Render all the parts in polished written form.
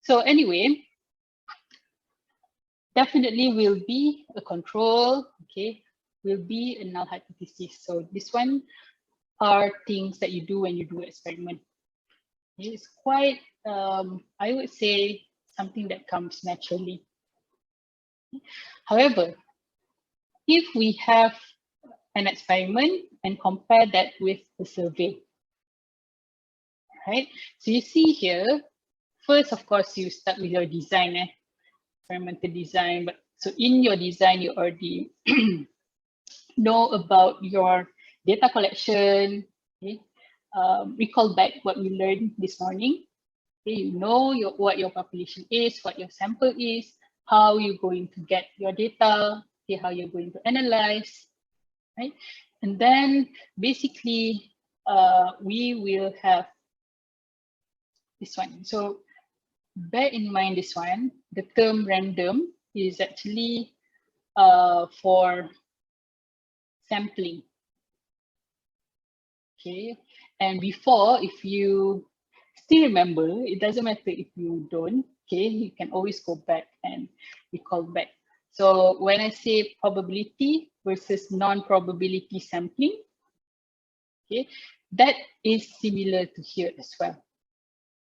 So anyway, definitely will be a control, okay, will be a null hypothesis. So this one are things that you do when you do experiment. It's quite, I would say, something that comes naturally. However, if we have an experiment and compare that with the survey, right? So you see here, first, of course, you start with your design, experimental design. But so in your design, you already know about your data collection. Okay? Recall back what we learned this morning. Okay? You know what your population is, what your sample is, how you're going to get your data, okay? How you're going to analyze, right? And then basically, we will have this one. So bear in mind this one, the term random is actually for sampling. Okay, and before, if you still remember, it doesn't matter if you don't, okay, you can always go back and recall back. So when I say probability versus non-probability sampling, okay, that is similar to here as well.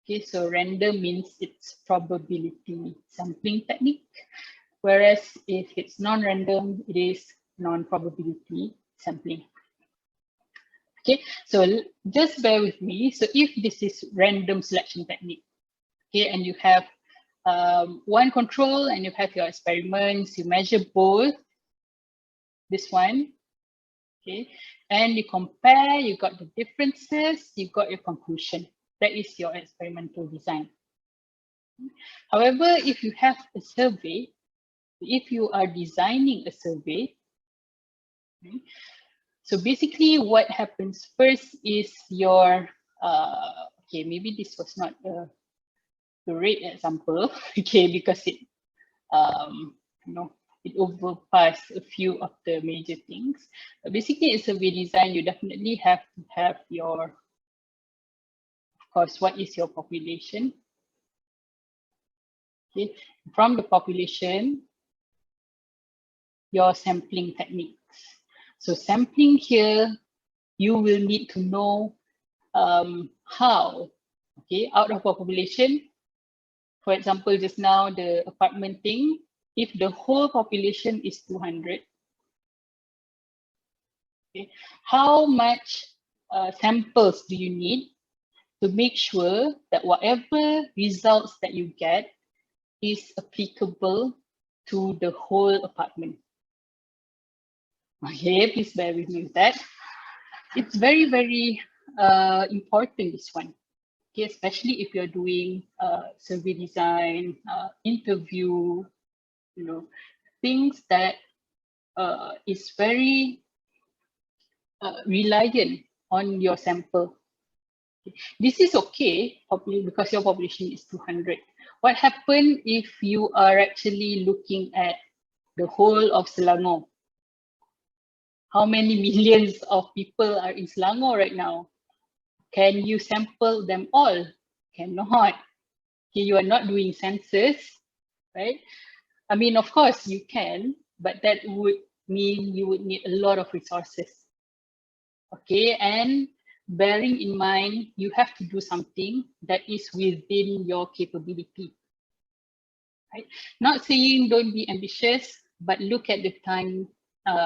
Okay, so random means it's probability sampling technique, whereas if it's non-random, it is non-probability sampling. Okay, so just bear with me. So if this is random selection technique, okay, and you have one control and you have your experiments, you measure both, this one, okay, and you compare, you got the differences, you got your conclusion. That is your experimental design. However, if you have a survey, if you are designing a survey, okay, so basically what happens first is your, okay, maybe this was not a great example, okay, because it, you know, it overpassed a few of the major things. But basically, in survey design, you definitely have to have your, of course, what is your population? Okay, from the population, your sampling techniques. So sampling here, you will need to know how, okay, out of a population, for example, just now the apartment thing, if the whole population is 200, okay, how much samples do you need to make sure that whatever results that you get is applicable to the whole apartment? Okay, please bear with me with that. It's very, very important, this one. Okay, especially if you're doing survey design, interview, you know, things that is very reliant on your sample. This is okay, probably because your population is 200. What happens if you are actually looking at the whole of Selangor? How many millions of people are in Selangor right now? Can you sample them all? Cannot. Okay, you are not doing census, right? I mean, of course you can, but that would mean you would need a lot of resources. Okay, and bearing in mind, you have to do something that is within your capability. Right? Not saying don't be ambitious, but look at the time,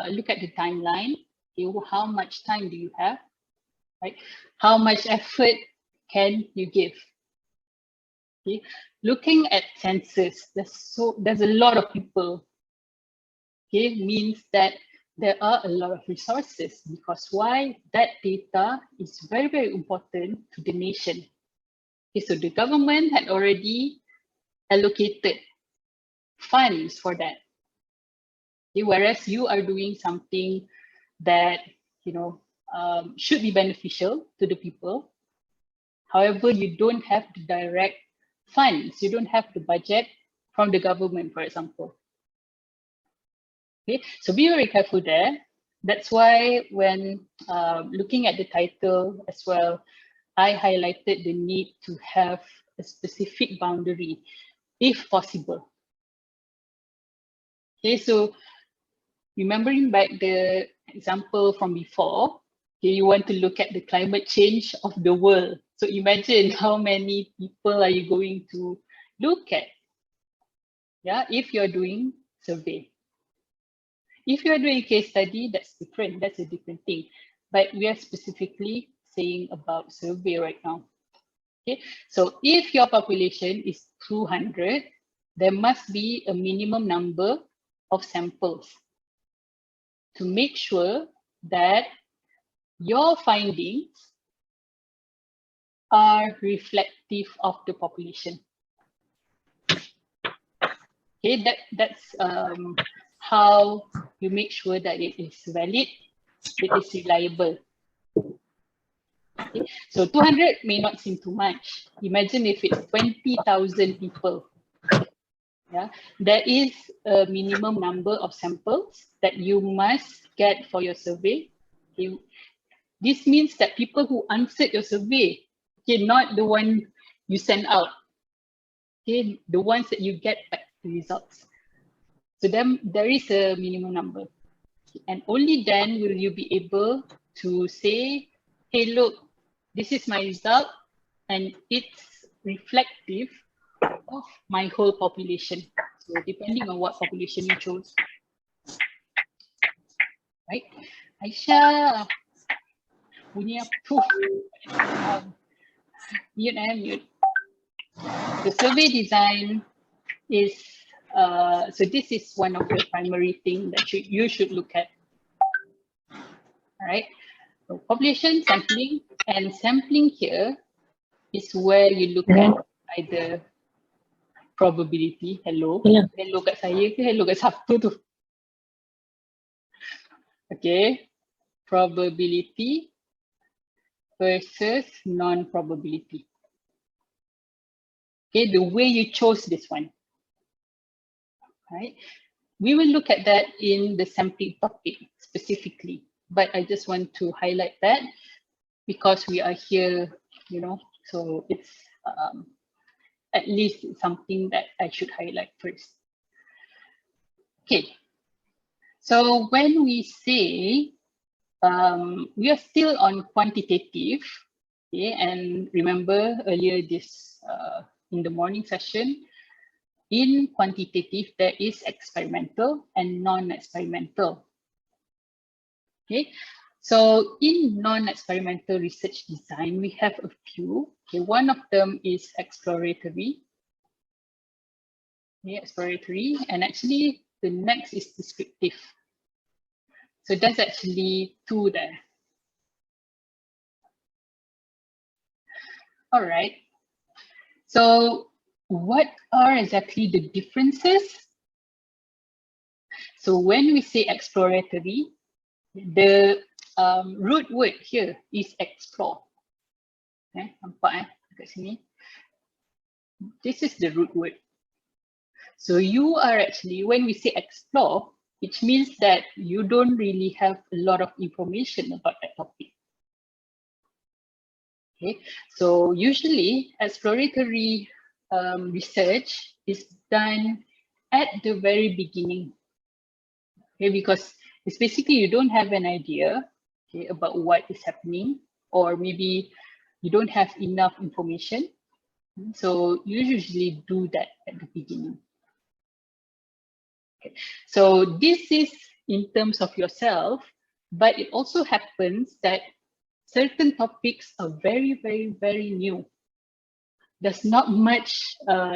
look at the timeline. Okay, how much time do you have? Right? How much effort can you give? Okay, looking at census, there's a lot of people. Okay, means that there are a lot of resources, because why? That data is very, very important to the nation. Okay, so the government had already allocated funds for that. Okay, whereas you are doing something that, you know, should be beneficial to the people. However, you don't have the direct funds, you don't have the budget from the government, for example. Okay, so be very careful there. That's why when looking at the title as well, I highlighted the need to have a specific boundary. if possible. Okay, so remembering back the example from before, okay, you want to look at the climate change of the world. So imagine how many people are you going to look at, yeah, if you're doing survey. If you're doing case study, that's different, that's a different thing. But we are specifically saying about survey right now. Okay, so if your population is 200, there must be a minimum number of samples to make sure that your findings are reflective of the population. Okay, that's how you make sure that it is valid, it is reliable. Okay. So 200 may not seem too much. Imagine if it's 20,000 people. Yeah, there is a minimum number of samples that you must get for your survey. Okay. This means that people who answered your survey, okay, not the one you send out, okay, the ones that you get back the results. So then there is a minimum number, and only then will you be able to say, hey, look, this is my result, and it's reflective of my whole population. So depending on what population you chose. Right? Aisyah, bunyi apa? Mute and mute. The survey design is, so this is one of the primary things that you should look at. All right. So population sampling, and sampling here is where you look at either probability, hello kat saya ke hello kat siapa tu? Okay, probability versus non-probability. Okay, the way you chose this one, right? We will look at that in the sampling topic specifically, but I just want to highlight that because we are here, you know, so it's at least something that I should highlight first. Okay, so when we say we are still on quantitative, okay, and remember earlier this in the morning session, in quantitative there is experimental and non-experimental. Okay, so in non-experimental research design, we have a few. Okay, one of them is exploratory. Okay, exploratory, and actually the next is descriptive. So that's actually two there. All right. So what are exactly the differences? So when we say exploratory, the root word here is explore. Nampak dekat sini. This is the root word. So you are actually, when we say explore, it means that you don't really have a lot of information about that topic. Okay, so usually exploratory research is done at the very beginning. Okay, because it's basically you don't have an idea, okay, about what is happening, or maybe you don't have enough information. So you usually do that at the beginning. Okay. So this is in terms of yourself, but it also happens that certain topics are very, very, very new. There's not much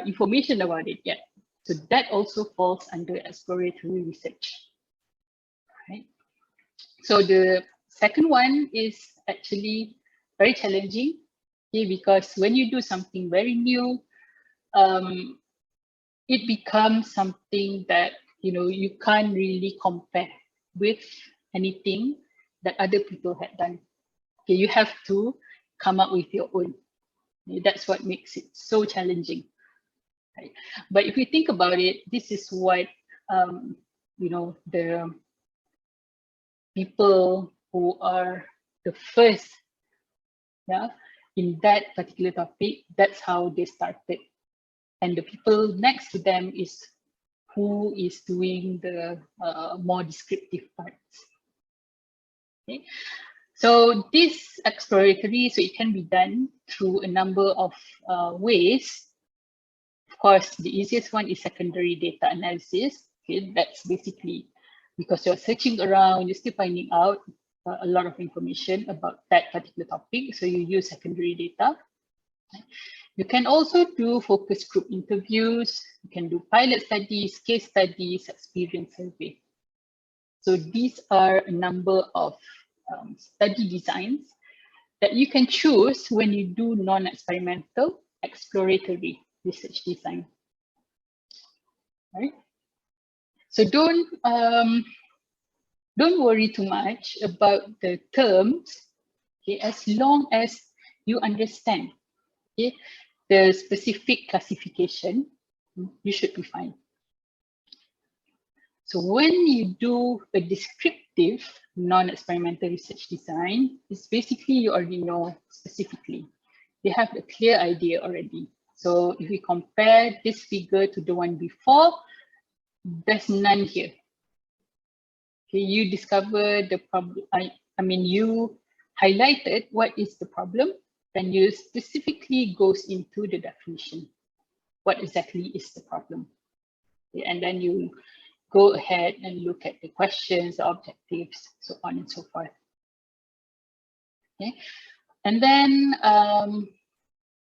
information about it yet. So that also falls under exploratory research. Right? So the second one is actually very challenging, okay, because when you do something very new, it becomes something that you can't really compare with anything that other people had done. Okay, you have to come up with your own. Okay, that's what makes it so challenging. Right? But if you think about it, this is what the people who are the first, in that particular topic, that's how they started. and the people next to them is who is doing the more descriptive parts. Okay. So this exploratory, so it can be done through a number of ways. Of course, the easiest one is secondary data analysis. Okay, that's basically because you're searching around, you're still finding out a lot of information about that particular topic. So you use secondary data. You can also do focus group interviews. You can do pilot studies, case studies, experience survey. So these are a number of study designs that you can choose when you do non-experimental exploratory research design. Right? So don't worry too much about the terms, okay, as long as you understand, okay, the specific classification, you should be fine. So when you do a descriptive non-experimental research design, it's basically you already know specifically. You have a clear idea already. So if we compare this figure to the one before, there's none here. Okay, you discover the problem. I mean, you highlighted what is the problem, then you specifically goes into the definition. What exactly is the problem? Okay, and then you go ahead and look at the questions, the objectives, so on and so forth. Okay, and then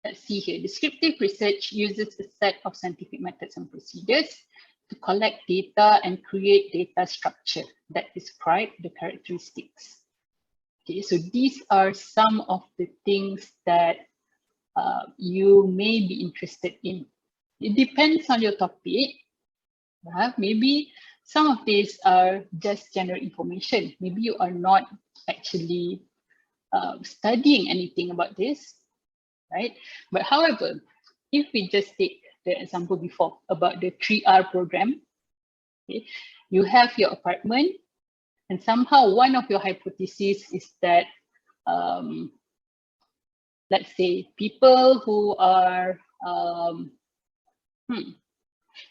let's see here. Descriptive research uses a set of scientific methods and procedures to collect data and create data structure that describe the characteristics. Okay, so these are some of the things that you may be interested in. It depends on your topic. Maybe some of these are just general information. Maybe you are not actually studying anything about this, right? But however, if we just take the example before about the 3R program, okay, you have your apartment, and somehow one of your hypotheses is that, let's say, people who are,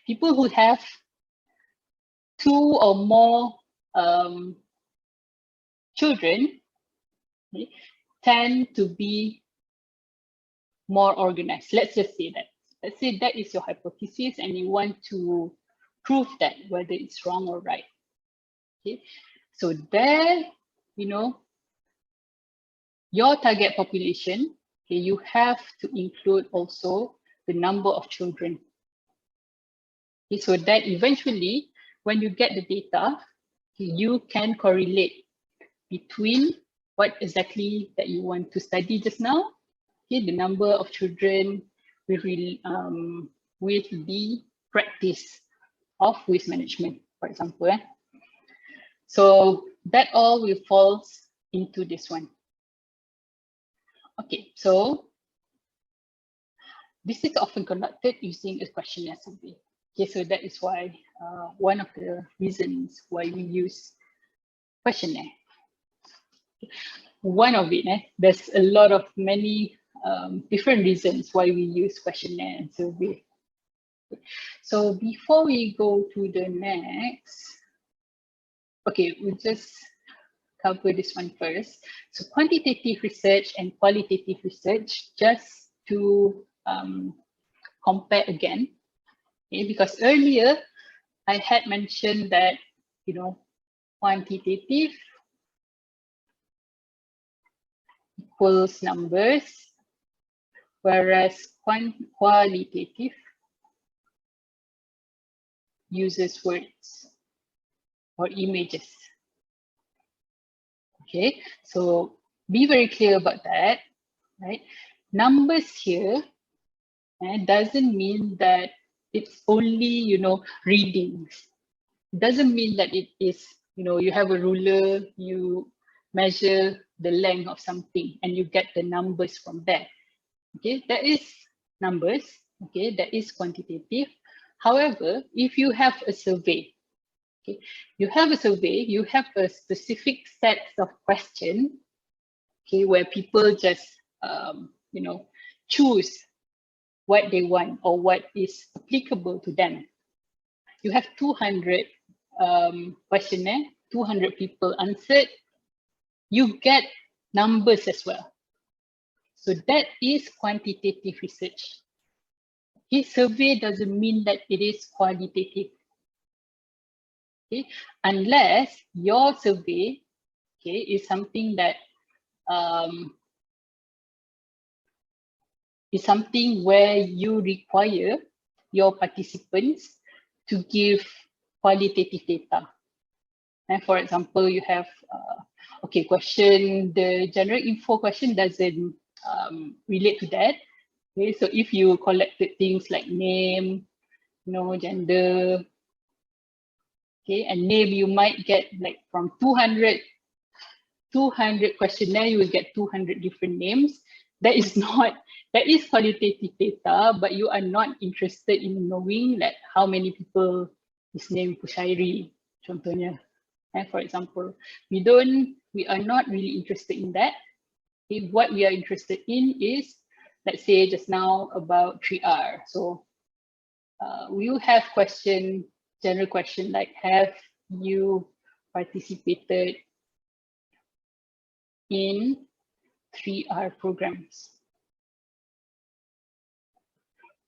people who have 2 or more children, okay, tend to be more organized. Let's just say that. Let's say that is your hypothesis and you want to prove that, whether it's wrong or right. Okay, so there, you know, your target population, okay, you have to include also the number of children. Okay, so that eventually, when you get the data, okay, you can correlate between what exactly that you want to study just now, okay, the number of children with the practice of waste management, for example. So that all will fall into this one. Okay, so this is often conducted using a questionnaire survey. Okay, so that is why one of the reasons why we use questionnaire. One of it, there's a lot of many different reasons why we use questionnaire and survey. So before we go to the next, okay, we'll just cover this one first. So quantitative research and qualitative research, just to compare again, okay, because earlier I had mentioned that, you know, quantitative equals numbers, whereas qualitative uses words or images. Okay, so be very clear about that, right? Numbers here doesn't mean that it's only, you know, readings. It doesn't mean that it is, you know, you have a ruler, you measure the length of something and you get the numbers from there. Okay, that is numbers. Okay, that is quantitative. However, if you have a survey, okay, you have a survey, you have a specific set of questions, okay, where people just, you know, choose what they want or what is applicable to them. You have 200 questionnaire, 200 people answered, you get numbers as well. So that is quantitative research. His survey doesn't mean that it is qualitative. Okay? Unless your survey, okay, is something that is something where you require your participants to give qualitative data. And for example, you have, okay, question, the general info question doesn't relate to that. Okay, so if you collected things like name, gender, okay, and name, you might get like from 200 questionnaire, you will get 200 different names. That is qualitative data, but you are not interested in knowing like how many people is named Pushairi, contohnya. And for example, we are not really interested in that. Okay, what we are interested in is, let's say just now about 3R. So we will have general question like, have you participated in 3R programs?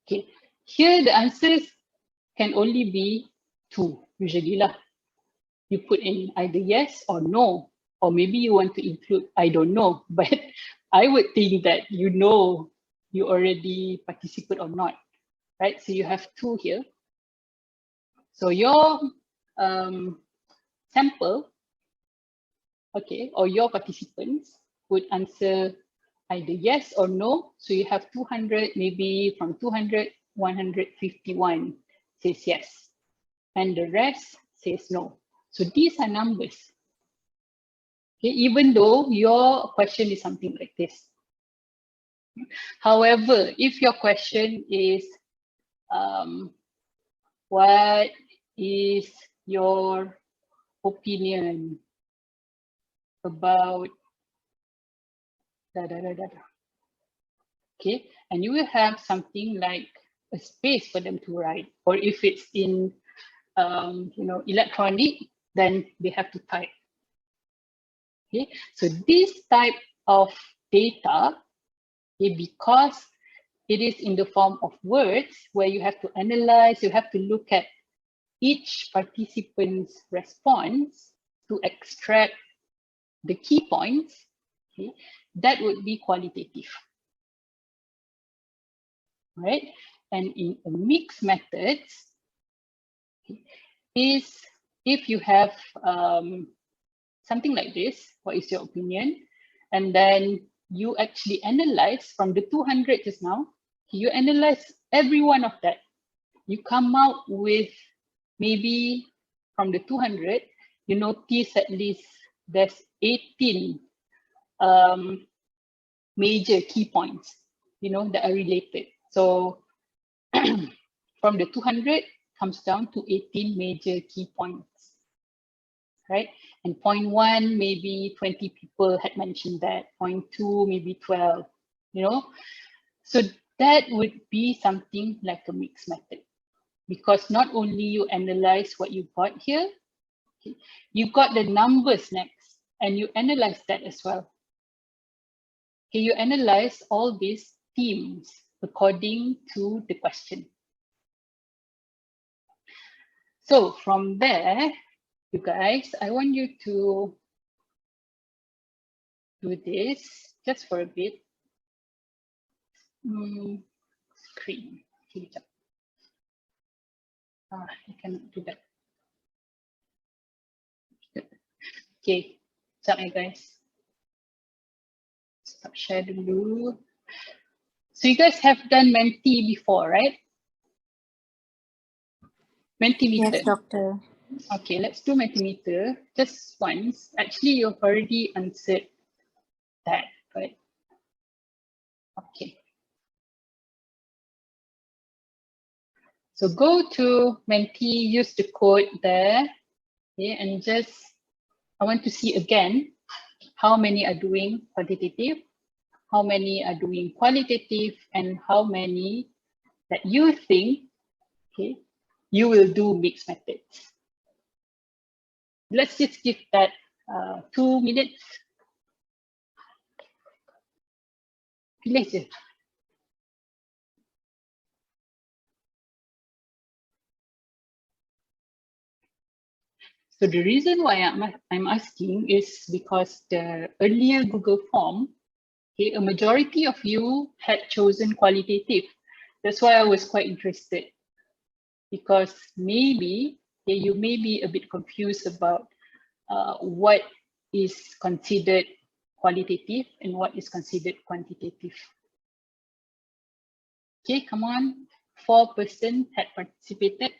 Okay, here the answers can only be 2 usually lah. You put in either yes or no, or maybe you want to include I don't know, but I would think that you already participate or not, right? So you have 2 here. So your sample, okay, or your participants would answer either yes or no. So you have 200, maybe from 200, 151 says yes, and the rest says no. So these are numbers. Okay, even though your question is something like this. However, if your question is, what is your opinion about okay, and you will have something like a space for them to write, or if it's in electronic, then they have to type. Okay, so this type of data, okay, because it is in the form of words where you have to analyze, you have to look at each participant's response to extract the key points, okay, that would be qualitative. Right? And in a mixed methods, okay, is if you have something like this, what is your opinion? And then you actually analyze from the 200 just now, you analyze every one of that. You come out with maybe from the 200, you notice at least there's 18 major key points, that are related. So from the 200 comes down to 18 major key points, right? And point 1, maybe 20 people had mentioned that. Point 2, maybe 12, So that would be something like a mixed method, because not only you analyze what you got here, okay, you got the numbers next, and you analyze that as well. Okay, you analyze all these themes according to the question. So from there, you guys, I want you to do this just for a bit. Screen. I cannot do that. Okay, sorry guys. Stop share dulu. So you guys have done Menti before, right? Mentimeter. Yes, doctor. Okay, let's do Mentimeter just once. Actually, you've already answered that, right? Okay. So go to Menti, use the code there, okay, and just, I want to see again how many are doing quantitative, how many are doing qualitative, and how many that you think, okay, you will do mixed methods. Let's just give that 2 minutes. Pilih je. So the reason why I'm asking is because the earlier Google form, okay, a majority of you had chosen qualitative. That's why I was quite interested, because maybe you may be a bit confused about what is considered qualitative and what is considered quantitative. Okay, come on. 4% had participated.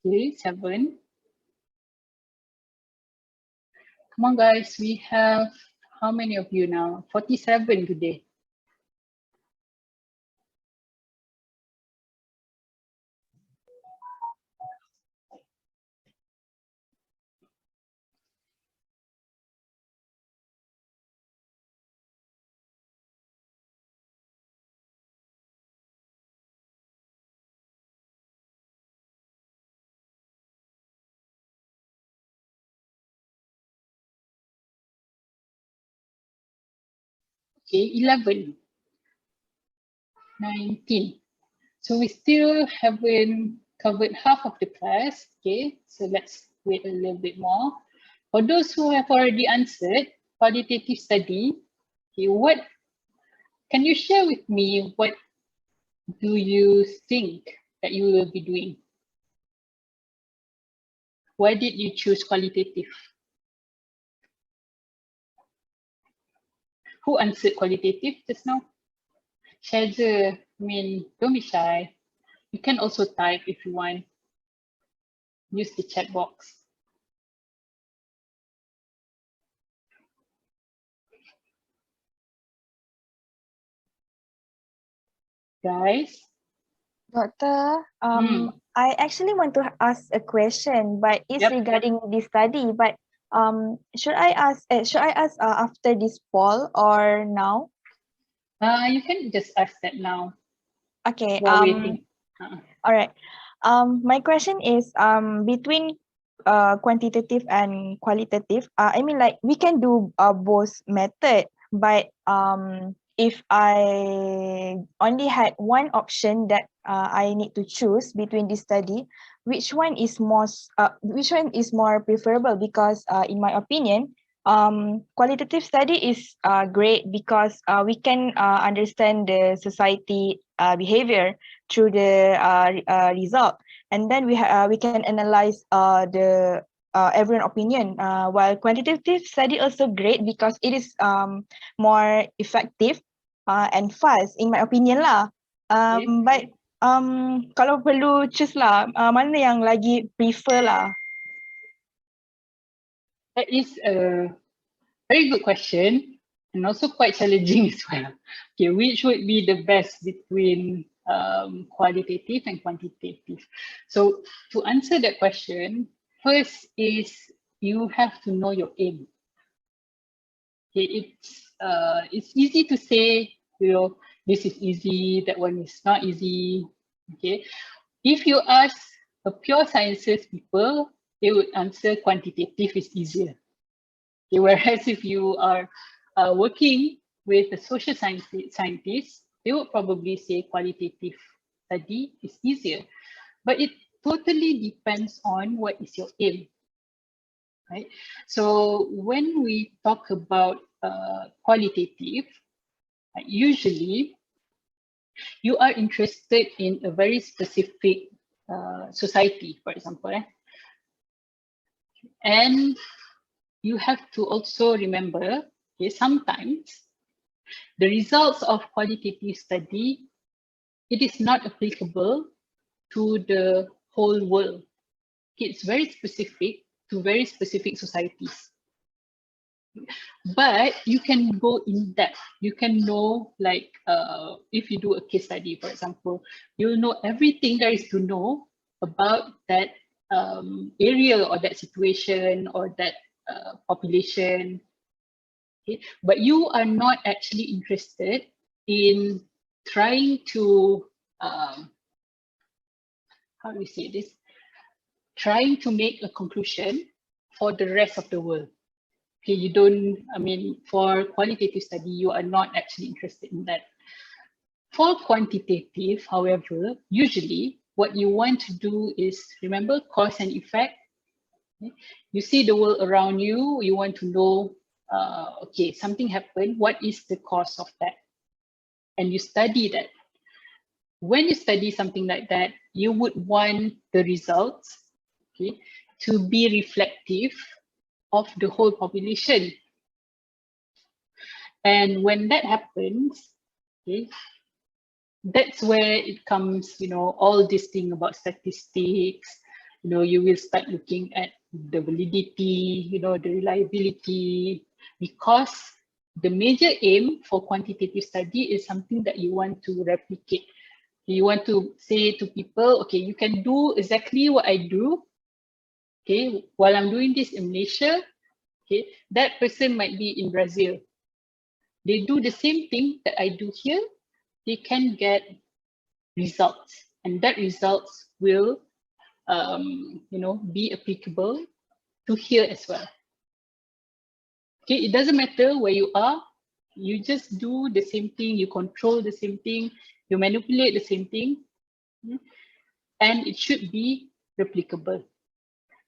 Okay, 7. Come on, guys. We have how many of you now? 47 today. Okay, 11, 19. So we still haven't covered half of the class. Okay, so let's wait a little bit more. For those who have already answered qualitative study, okay, what can you share with me? What do you think that you will be doing? Why did you choose qualitative? Who answered qualitative just now? Shaza, I mean, don't be shy. You can also type if you want. Use the chat box. Guys. Doctor, I actually want to ask a question, but it's regarding this study. But should I ask after this poll or now? You can just ask that now. Okay. While waiting. All right. My question is between quantitative and qualitative. I mean, like we can do both method, but if I only had one option that I need to choose between this study, which one is more preferable? Because in my opinion, qualitative study is great because we can understand the society behavior through the result, and then we can analyze the everyone opinion, while quantitative study also great because it is more effective and fast in my opinion lah. But kalau perlu choose lah, mana yang lagi prefer lah? That is a very good question and also quite challenging as well. Okay, which would be the best between qualitative and quantitative? So to answer that question, first is you have to know your aim. Okay, it's easy to say, you know, this is easy, that one is not easy. Okay, if you ask a pure sciences people, they would answer quantitative is easier. Okay, whereas if you are working with a social scientist, they would probably say qualitative study is easier. But it totally depends on what is your aim, right? So when we talk about qualitative, usually you are interested in a very specific society, for example, and you have to also remember, okay, sometimes the results of qualitative study, it is not applicable to the whole world. It's very specific to very specific societies. But you can go in depth. You can know, like, if you do a case study, for example, you'll know everything there is to know about that area or that situation or that population. Okay? But you are not actually interested in trying to, how do we say this? Trying to make a conclusion for the rest of the world. Okay, you don't, I mean, for qualitative study, you are not actually interested in that. For quantitative, however, usually what you want to do is, remember, cause and effect. Okay? You see the world around you, you want to know, okay, something happened, what is the cause of that? And you study that. When you study something like that, you would want the results, okay, to be reflective of the whole population. And when that happens, okay, that's where it comes, you know, all this thing about statistics, you know, you will start looking at the validity, you know, the reliability, because the major aim for quantitative study is something that you want to replicate. You want to say to people, okay, you can do exactly what I do, okay, while I'm doing this in Malaysia, okay, that person might be in Brazil. They do the same thing that I do here, they can get results, and that results will, you know, be applicable to here as well. Okay, it doesn't matter where you are, you just do the same thing, you control the same thing, you manipulate the same thing, and it should be replicable.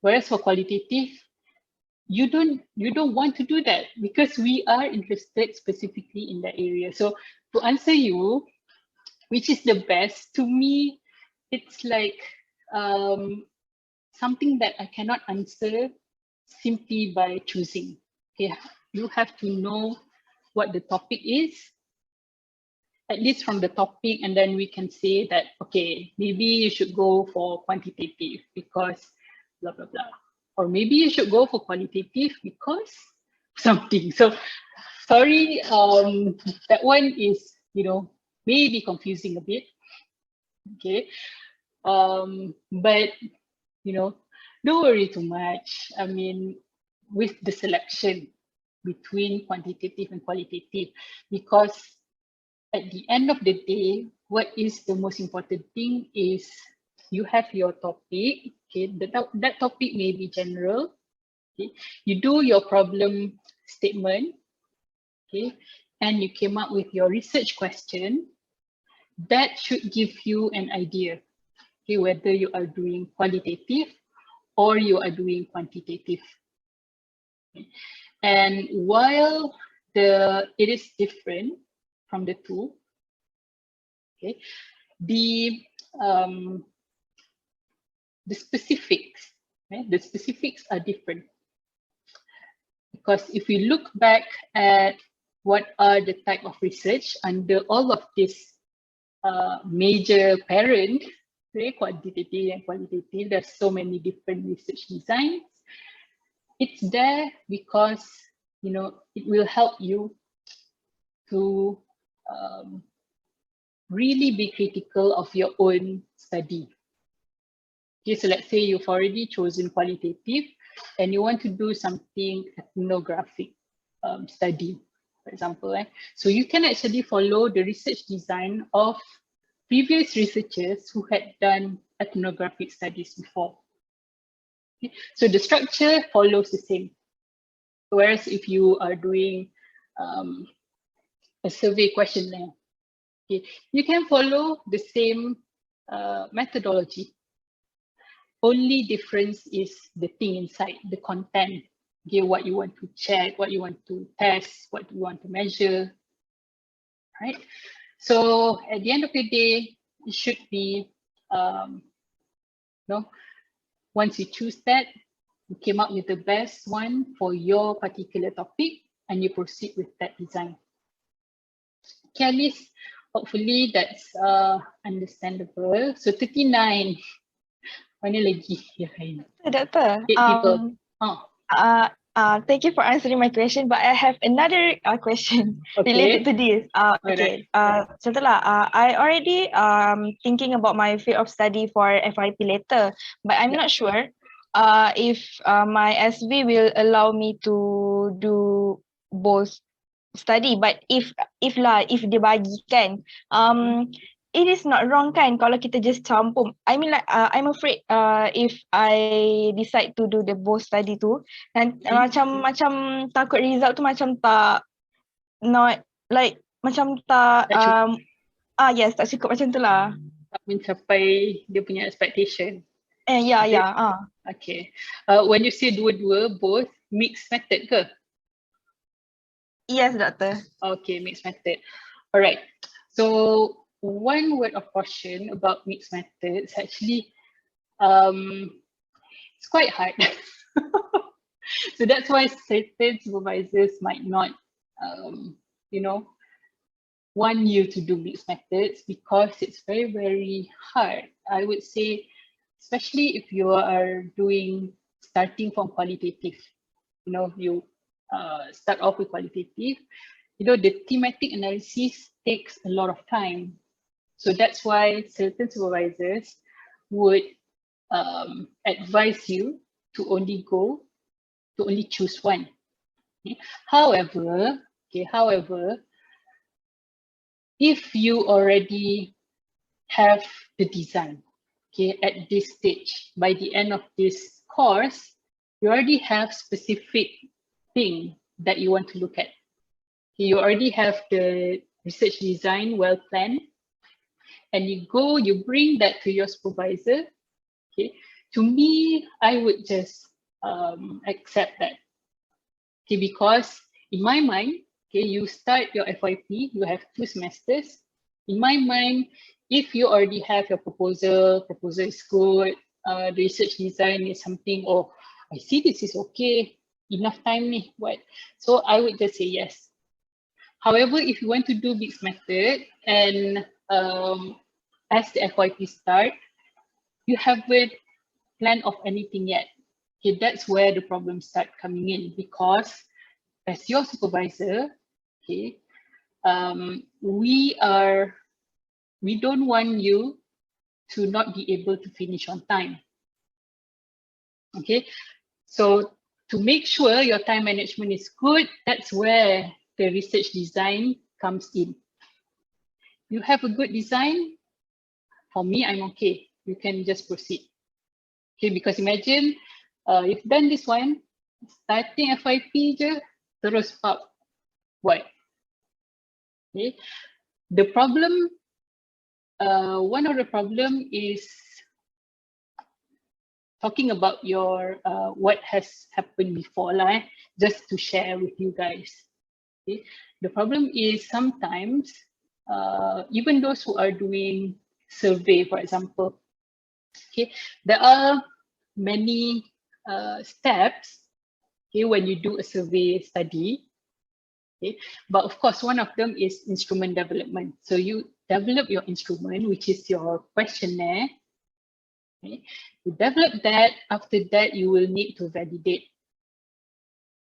Whereas for qualitative, you don't want to do that because we are interested specifically in that area. So to answer you, which is the best, to me, it's like something that I cannot answer simply by choosing. Okay, you have to know what the topic is, at least from the topic, and then we can say that, okay, maybe you should go for quantitative because blah, blah, blah. Or maybe you should go for qualitative because something. So sorry, that one is, you know, maybe confusing a bit. Okay. But, you know, don't worry too much. I mean, with the selection between quantitative and qualitative, because at the end of the day, what is the most important thing is you have your topic. Okay, that topic may be general. Okay, you do your problem statement. Okay, and you came up with your research question. That should give you an idea, okay, whether you are doing qualitative or you are doing quantitative. Okay. And while it is different from the two, okay, the specifics, okay, the specifics are different. Because if we look back at what are the type of research under all of this major parent, okay, quantitative and qualitative, there's so many different research designs. It's there because, you know, it will help you to really be critical of your own study. Okay, so let's say you've already chosen qualitative and you want to do something ethnographic study, for example. So you can actually follow the research design of previous researchers who had done ethnographic studies before. Okay, so the structure follows the same. Whereas if you are doing a survey questionnaire, okay, you can follow the same methodology. Only difference is the thing inside, the content. Okay, what you want to check, what you want to test, what you want to measure, right? So at the end of the day, it should be, you know, once you choose that, you came up with the best one for your particular topic and you proceed with that design. Okay, at least hopefully that's understandable. So 39. Mana lagi yang lain? Doktor, 8 people. Thank you for answering my question, but I have another question related to this. Okay. Contohlah, I already thinking about my field of study for FYP later, but I'm not sure if my SV will allow me to do both study. But if dia bagi kan, it is not wrong kan kalau kita just campur. I mean like I'm afraid if I decide to do the both study tu, dan macam takut result tu macam tak not like macam tak yes, tak cukup macam tu lah. Tak mencapai dia punya expectation. Yeah. Okay. When you say dua-dua, both mixed method ke? Yes, doctor. Okay, mixed method. All right. So one word of caution about mixed methods, actually, it's quite hard. So that's why certain supervisors might not, want you to do mixed methods, because it's very, very hard. I would say, especially if you are starting from qualitative, you start off with qualitative, the thematic analysis takes a lot of time. So that's why certain supervisors would advise you to only choose one. Okay? However, if you already have the design, okay, at this stage, by the end of this course, you already have specific thing that you want to look at. Okay, you already have the research design well planned, and you bring that to your supervisor. Okay, to me, I would just accept that. Okay, because in my mind, okay, you start your FYP, you have 2 semesters. In my mind, if you already have your proposal is good, the research design is something, oh, I see this is okay, enough time ni, what? So I would just say yes. However, if you want to do mixed method, and as the FYP start, you haven't planned of anything yet. Okay, that's where the problems start coming in, because as your supervisor, okay, we don't want you to not be able to finish on time. Okay, so to make sure your time management is good, that's where the research design comes in. You have a good design, for me, I'm okay. You can just proceed. Okay, because imagine you've done this one, starting FYP je, terus pop. Why? Okay. The problem, one of the problem is talking about your what has happened before, just to share with you guys. Okay. The problem is sometimes, even those who are doing survey, for example, okay, there are many steps, okay, when you do a survey study. Okay, but of course, one of them is instrument development. So you develop your instrument, which is your questionnaire. Okay, you develop that. After that, you will need to validate.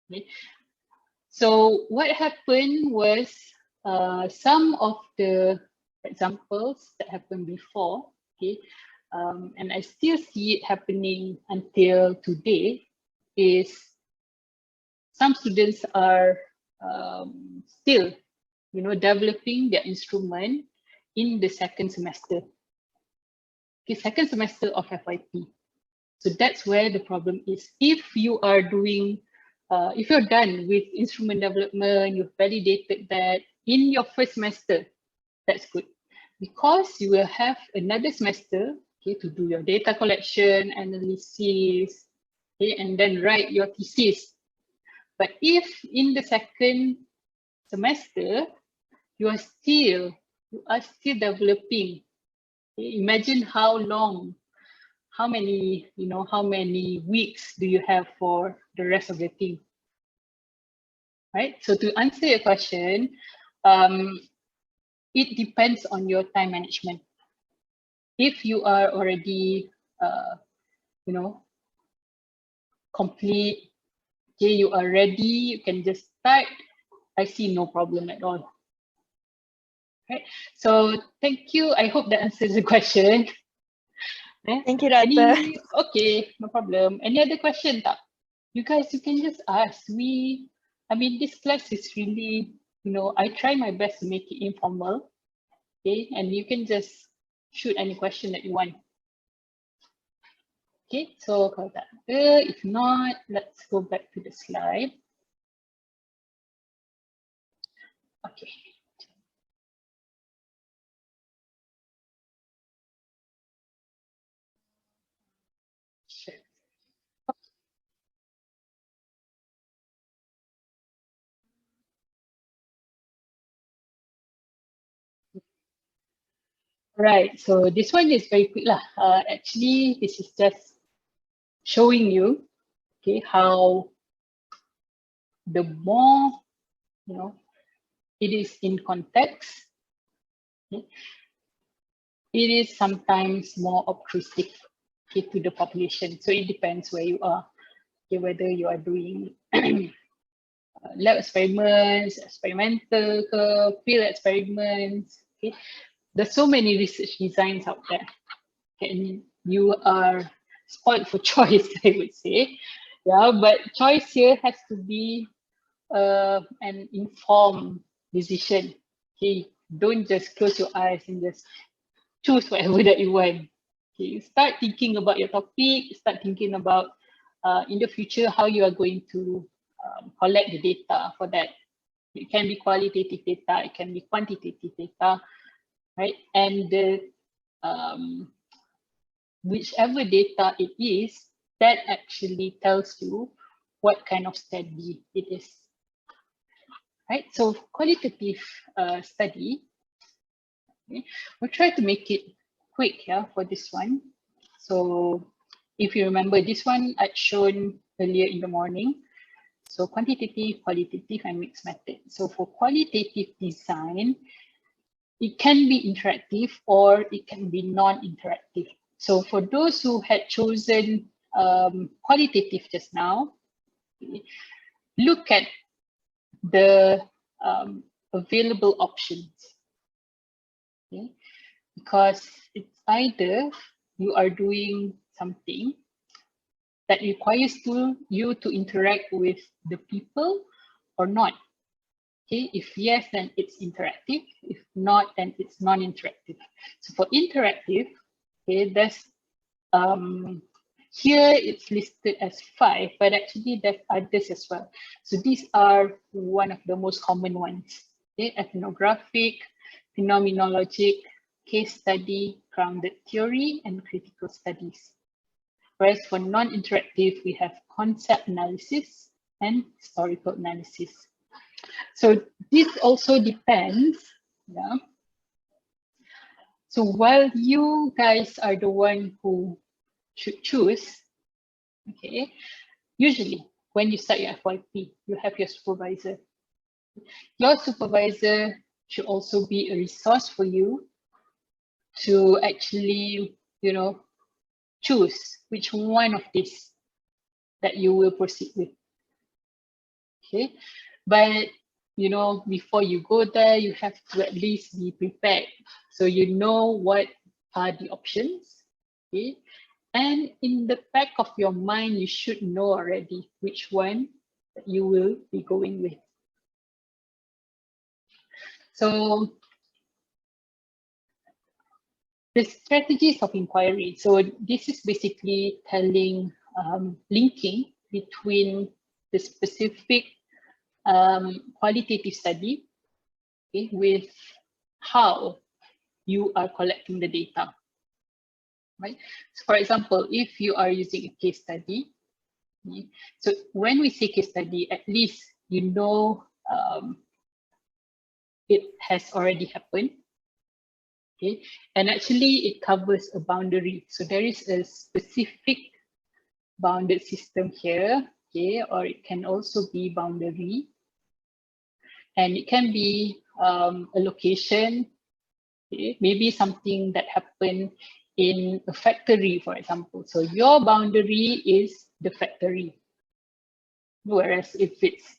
Okay, so what happened was some of the examples that happened before. Okay, and I still see it happening until today. Is some students are still, developing their instrument in the second semester. Okay, second semester of FYP. So that's where the problem is. If you are doing, if you're done with instrument development, you've validated that in your first semester, that's good. Because you will have another semester, okay, to do your data collection, analysis, okay, and then write your thesis. But if in the second semester, you are still developing, okay, imagine how long, how many weeks do you have for the rest of the team, right? So to answer your question, it depends on your time management. If you are already, complete okay, you are ready, you can just start. I see no problem at all. Right. So thank you. I hope that answers the question. Thank you, Dr. Okay, no problem. Any other question tak? You guys, you can just ask. I mean, this class is really, I try my best to make it informal. Okay, and you can just shoot any question that you want. Okay, so kalau tak ada, if not, let's go back to the slide. Okay. Sure. Right, so this one is very quick lah. Actually, this is just showing you, okay, how the more, it is in context, okay, it is sometimes more obtrusive, okay, to the population. So it depends where you are, okay, whether you are doing lab experiments, experimental, field experiments, okay. There's so many research designs out there, okay, and you are spoiled for choice, I would say. Yeah, but choice here has to be an informed decision. Okay, don't just close your eyes and just choose whatever that you want. Okay, start thinking about your topic, start thinking about in the future how you are going to collect the data for that. It can be qualitative data, it can be quantitative data, right? And the whichever data it is, that actually tells you what kind of study it is, right? So qualitative study, okay, we'll try to make it quick here for this one. So if you remember this one I'd shown earlier in the morning. So quantitative, qualitative, and mixed method. So for qualitative design, it can be interactive or it can be non-interactive. So for those who had chosen qualitative just now, okay, look at the available options, okay? Because it's either you are doing something that requires you to interact with the people or not. Okay, if yes, then it's interactive. If not, then it's non-interactive. So for interactive, okay, there's here it's listed as 5, but actually there's others as well. So these are one of the most common ones. Okay, ethnographic, phenomenologic, case study, grounded theory, and critical studies. Whereas for non-interactive, we have concept analysis and historical analysis. So this also depends, yeah. So while you guys are the one who should choose, okay, usually when you start your FYP, you have your supervisor. Your supervisor should also be a resource for you to actually, choose which one of these that you will proceed with. Okay, but before you go there, you have to at least be prepared, so you know what are the options. Okay, and in the back of your mind, you should know already which one that you will be going with. So the strategies of inquiry. So this is basically telling, linking between the specific qualitative study, okay, with how you are collecting the data, right? So for example, if you are using a case study, okay, so when we say case study, at least it has already happened. Okay, and actually it covers a boundary. So there is a specific bounded system here, okay, or it can also be boundary. And it can be a location, okay, maybe something that happened in a factory, for example. So your boundary is the factory. Whereas if it's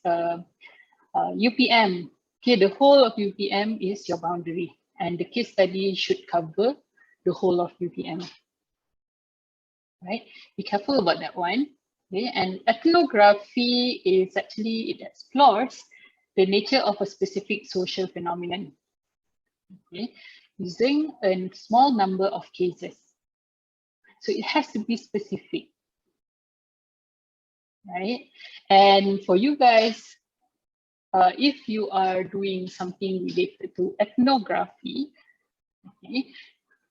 UPM, okay, the whole of UPM is your boundary, and the case study should cover the whole of UPM. Right? Be careful about that one. Okay, and ethnography is actually, it explores the nature of a specific social phenomenon, okay, using a small number of cases. So it has to be specific, right? And for you guys, if you are doing something related to ethnography, okay,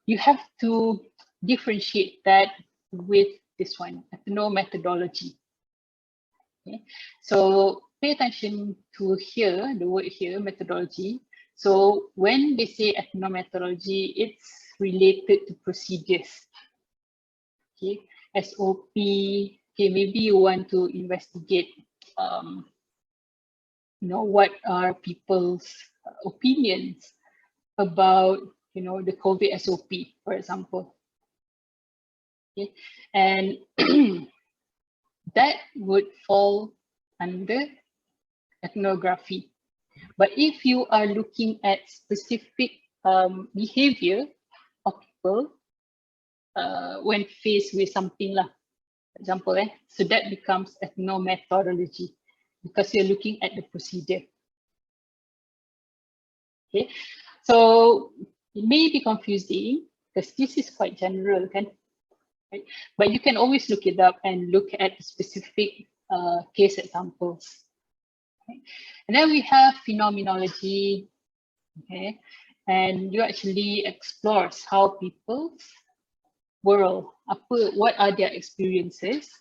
you have to differentiate that with this one, ethnomethodology. Okay, so pay attention to here, the word here, methodology. So when they say ethnomethodology, it's related to procedures. Okay, SOP. Okay, maybe you want to investigate, what are people's opinions about, the COVID SOP, for example. Okay, and that would fall under ethnography. But if you are looking at specific behavior of people when faced with something, for example, so that becomes ethnomethodology because you're looking at the procedure. Okay, so it may be confusing because this is quite general, right? But you can always look it up and look at specific case examples. Okay? And then we have phenomenology, okay, and you actually explores how people's world, what are their experiences,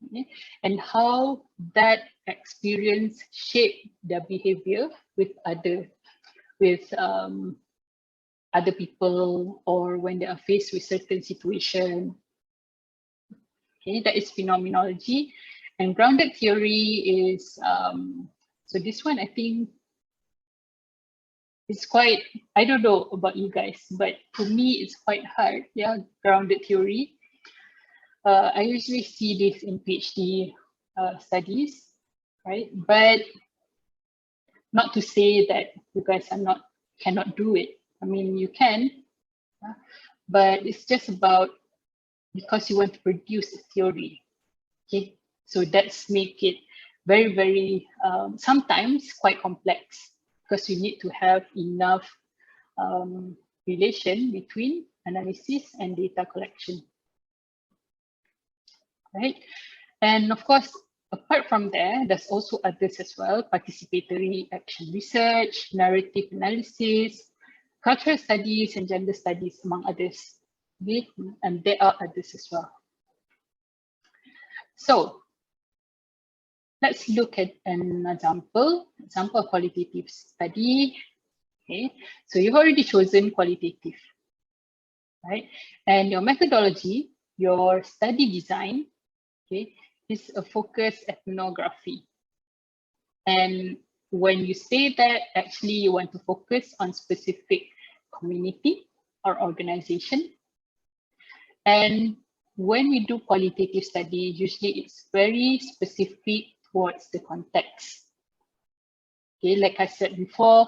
okay, and how that experience shape their behavior with other people, or when they are faced with certain situation. Okay, that is phenomenology. And grounded theory is, so this one I think it's quite, I don't know about you guys, but for me it's quite hard, yeah, grounded theory. I usually see this in PhD studies, right? But not to say that you guys cannot do it. I mean, you can, but it's just about because you want to produce a theory, okay? So that's make it very, very, sometimes quite complex because you need to have enough relation between analysis and data collection, right? And of course, apart from there, there's also others as well: participatory action research, narrative analysis, cultural studies, and gender studies, among others. Okay? And there are others as well. So let's look at an example of qualitative study. Okay, so you've already chosen qualitative, right? And your methodology, your study design, okay, is a focused ethnography. And when you say that, actually you want to focus on specific community or organization. And when we do qualitative study, usually it's very specific towards the context. Okay, like I said before,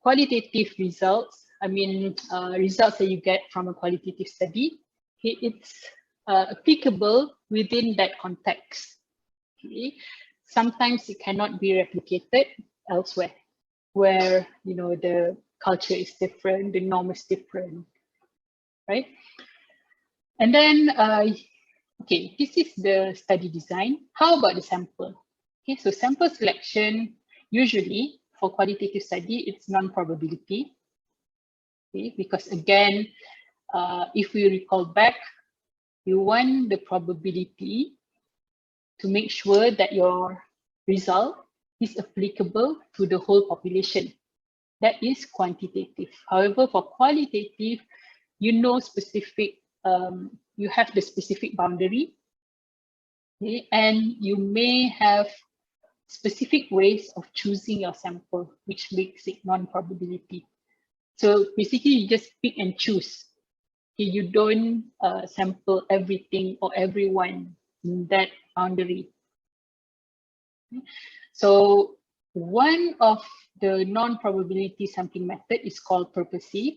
qualitative results, I mean, results that you get from a qualitative study, okay, it's applicable within that context. Okay. Sometimes it cannot be replicated elsewhere, where the culture is different, the norm is different, right? And then, okay, this is the study design. How about the sample? Okay, so sample selection, usually for qualitative study, it's non-probability. Okay, because again, if we recall back, you want the probability to make sure that your result is applicable to the whole population. That is quantitative. However, for qualitative, specific, you have the specific boundary, okay, and you may have specific ways of choosing your sample, which makes it non-probability. So basically, you just pick and choose. Okay, you don't sample everything or everyone in that boundary. So one of the non-probability sampling method is called purposive.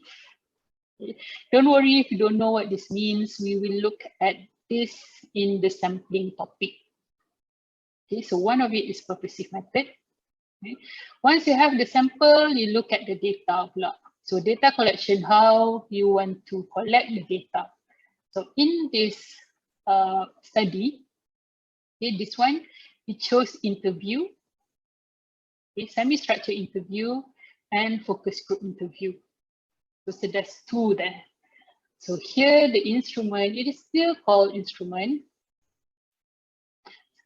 Okay. Don't worry if you don't know what this means. We will look at this in the sampling topic. Okay, so one of it is purposive method. Okay. Once you have the sample, you look at the data pula. So data collection, how you want to collect the data. So in this study, okay, this one, it shows interview, okay, semi-structured interview, and focus group interview. So there's two there. So here the instrument, it is still called instrument.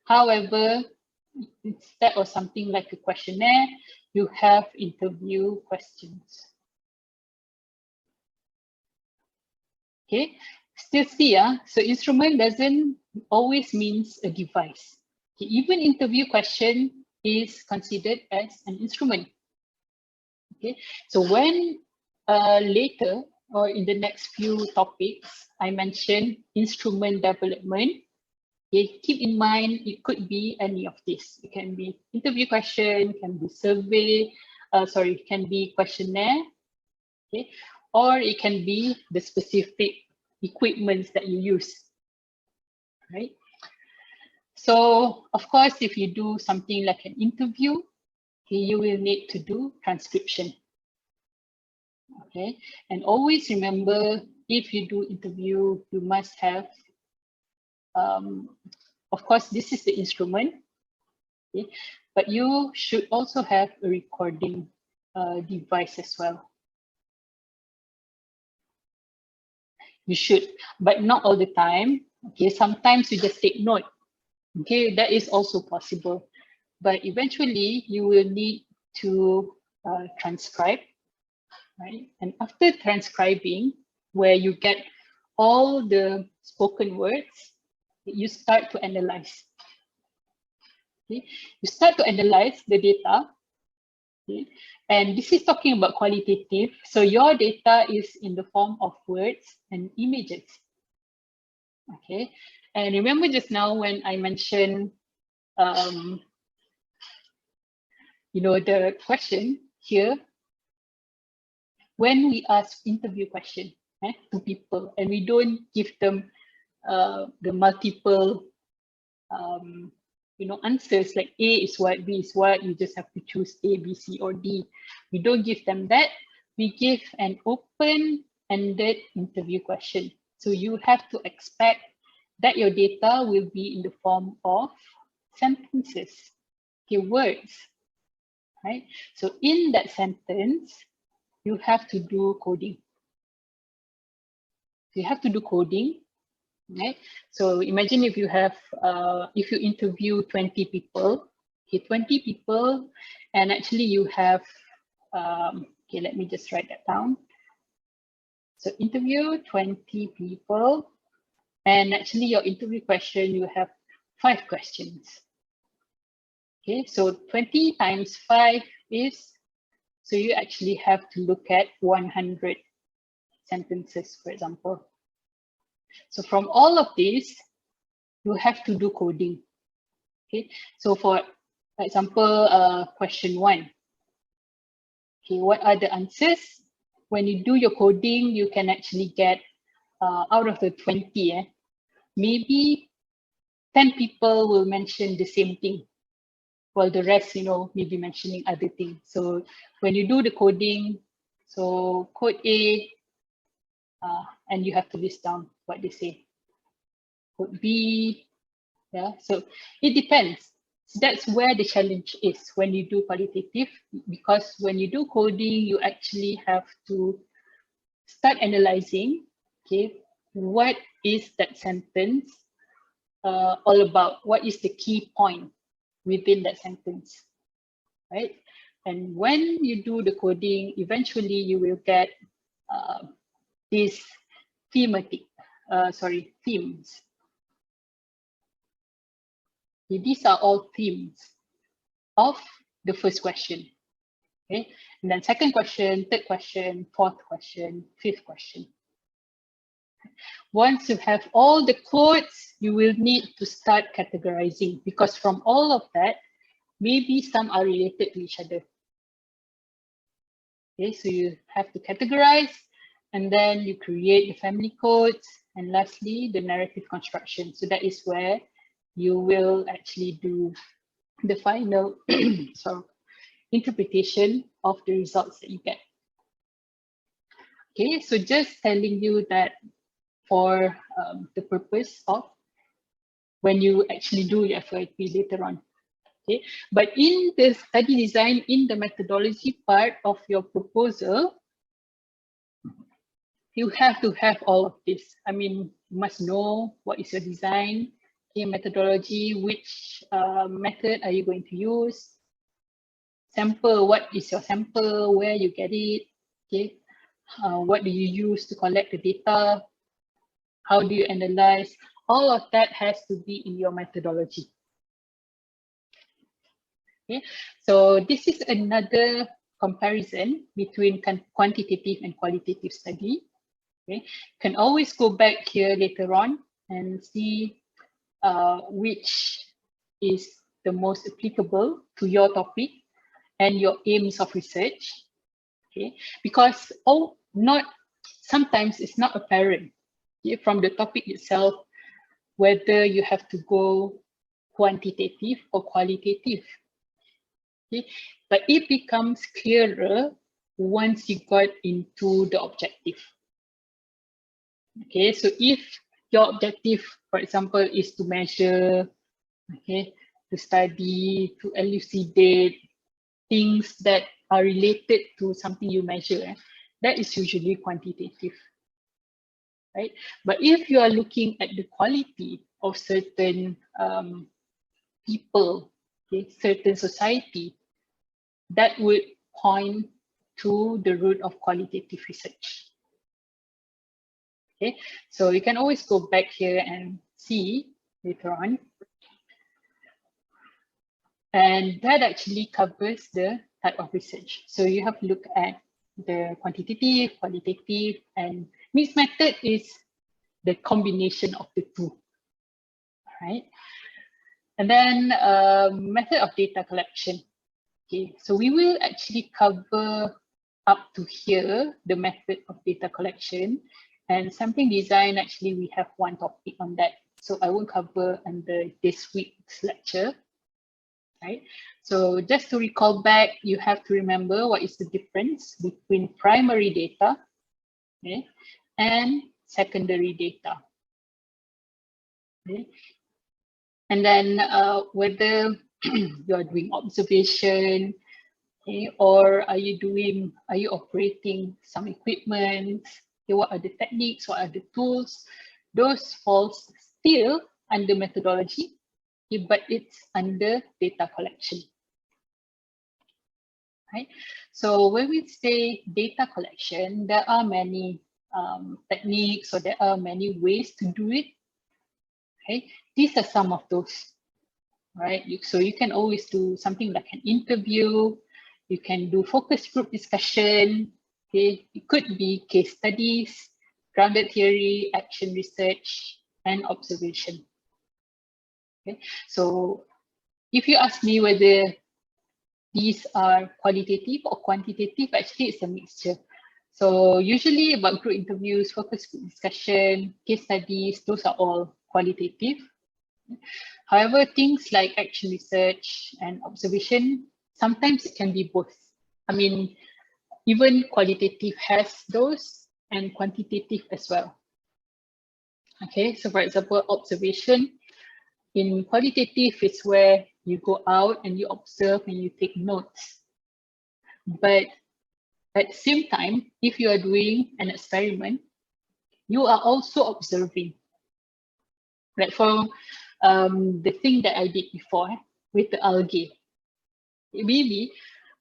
However, instead of something like a questionnaire, you have interview questions. Okay, still see, so instrument doesn't always means a device. Okay, even interview question is considered as an instrument. Okay, so when later or in the next few topics, I mentioned instrument development. Okay, keep in mind it could be any of this. It can be interview question, can be survey, can be questionnaire, okay, or it can be the specific equipments that you use, right? So of course, if you do something like an interview, okay, you will need to do transcription. Okay, and always remember, if you do interview, you must have, of course, this is the instrument, okay, but you should also have a recording device as well. You should, but not all the time. Okay, sometimes you just take note. Okay, that is also possible, but eventually you will need to transcribe, right? And after transcribing, where you get all the spoken words, you start to analyze. Okay? You start to analyze the data. Okay? And this is talking about qualitative. So your data is in the form of words and images. Okay. And remember just now when I mentioned, the question here, when we ask interview question to people and we don't give them the multiple answers like A is what, B is what, you just have to choose A, B, C, or D. We don't give them that. We give an open-ended interview question. So you have to expect that your data will be in the form of sentences, okay, words, right? So in that sentence, you have to do coding. You have to do coding, right? So imagine if you have, if you interview 20 people, okay, 20 people, and actually you have, okay, let me just write that down. So interview 20 people, and actually your interview question, you have 5 questions. Okay, so 20 times 5 is, so you actually have to look at 100 sentences, for example. So from all of these, you have to do coding. Okay, so for example, question 1. Okay, what are the answers? When you do your coding, you can actually get out of the 20, maybe 10 people will mention the same thing, while the rest, maybe mentioning other things. So when you do the coding, so code A, and you have to list down what they say. Code B, yeah, so it depends. So that's where the challenge is when you do qualitative, because when you do coding, you actually have to start analyzing, okay, what is that sentence all about? What is the key point within that sentence, right? And when you do the coding, eventually you will get these themes. Okay, these are all themes of the first question. Okay, and then second question, third question, fourth question, fifth question. Once you have all the codes, you will need to start categorizing, because from all of that, maybe some are related to each other. Okay, so you have to categorize, and then you create the family codes, and lastly, the narrative construction. So that is where you will actually do the final interpretation of the results that you get. Okay, so just telling you that for the purpose of when you actually do your FYP later on. Okay, but in the study design, in the methodology part of your proposal, you have to have all of this. I mean, you must know what is your design, okay, methodology, which method are you going to use, sample, what is your sample, where you get it, okay, what do you use to collect the data, how do you analyze, all of that has to be in your methodology. Okay, so this is another comparison between quantitative and qualitative study. Okay, can always go back here later on and see which is the most applicable to your topic and your aims of research. Okay, because sometimes it's not apparent, okay, from the topic itself whether you have to go quantitative or qualitative. Okay, but it becomes clearer once you got into the objective. Okay, so if your objective, for example, is to measure, okay, to study, to elucidate things that are related to something you measure, that is usually quantitative, right? But if you are looking at the quality of certain people, okay, certain society, that would point to the root of qualitative research. Okay, so you can always go back here and see later on. And that actually covers the type of research. So you have to look at the quantitative, qualitative, and mixed method is the combination of the two, right? And then method of data collection. Okay, so we will actually cover up to here the method of data collection, and sampling design, actually we have one topic on that. So I won't cover under this week's lecture, right? So just to recall back, you have to remember what is the difference between primary data, okay, and secondary data. Okay. And then whether you're doing observation, okay, or are you operating some equipment? Okay, what are the techniques? What are the tools? Those falls still under methodology, okay, but it's under data collection. Right? So when we say data collection, there are many techniques, or there are many ways to do it. Okay, these are some of those, right? So you can always do something like an interview. You can do focus group discussion. Okay, it could be case studies, grounded theory, action research, and observation. Okay, so if you ask me whether these are qualitative or quantitative, actually it's a mixture. So usually about group interviews, focus group discussion, case studies, those are all qualitative. However, things like action research and observation, sometimes it can be both. I mean, even qualitative has those and quantitative as well. Okay, so for example, observation, in qualitative is where you go out and you observe and you take notes. But at the same time, if you are doing an experiment, you are also observing. Like for the thing that I did before with the algae, maybe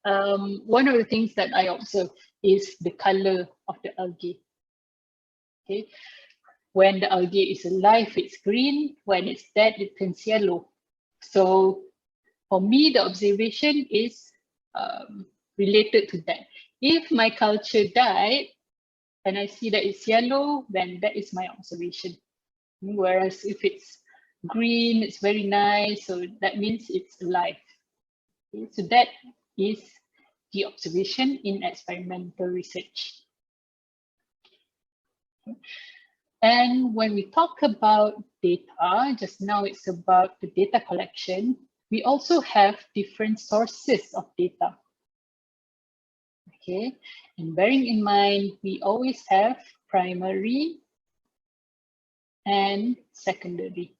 one of the things that I observed is the color of the algae. Okay, when the algae is alive, it's green. When it's dead, it turns yellow. So for me, the observation is related to that. If my culture died and I see that it's yellow, then that is my observation. Whereas if it's green, it's very nice, so that means it's alive. Okay, so that is the observation in experimental research. Okay. And when we talk about data, just now it's about the data collection. We also have different sources of data. Okay, and bearing in mind, we always have primary and secondary.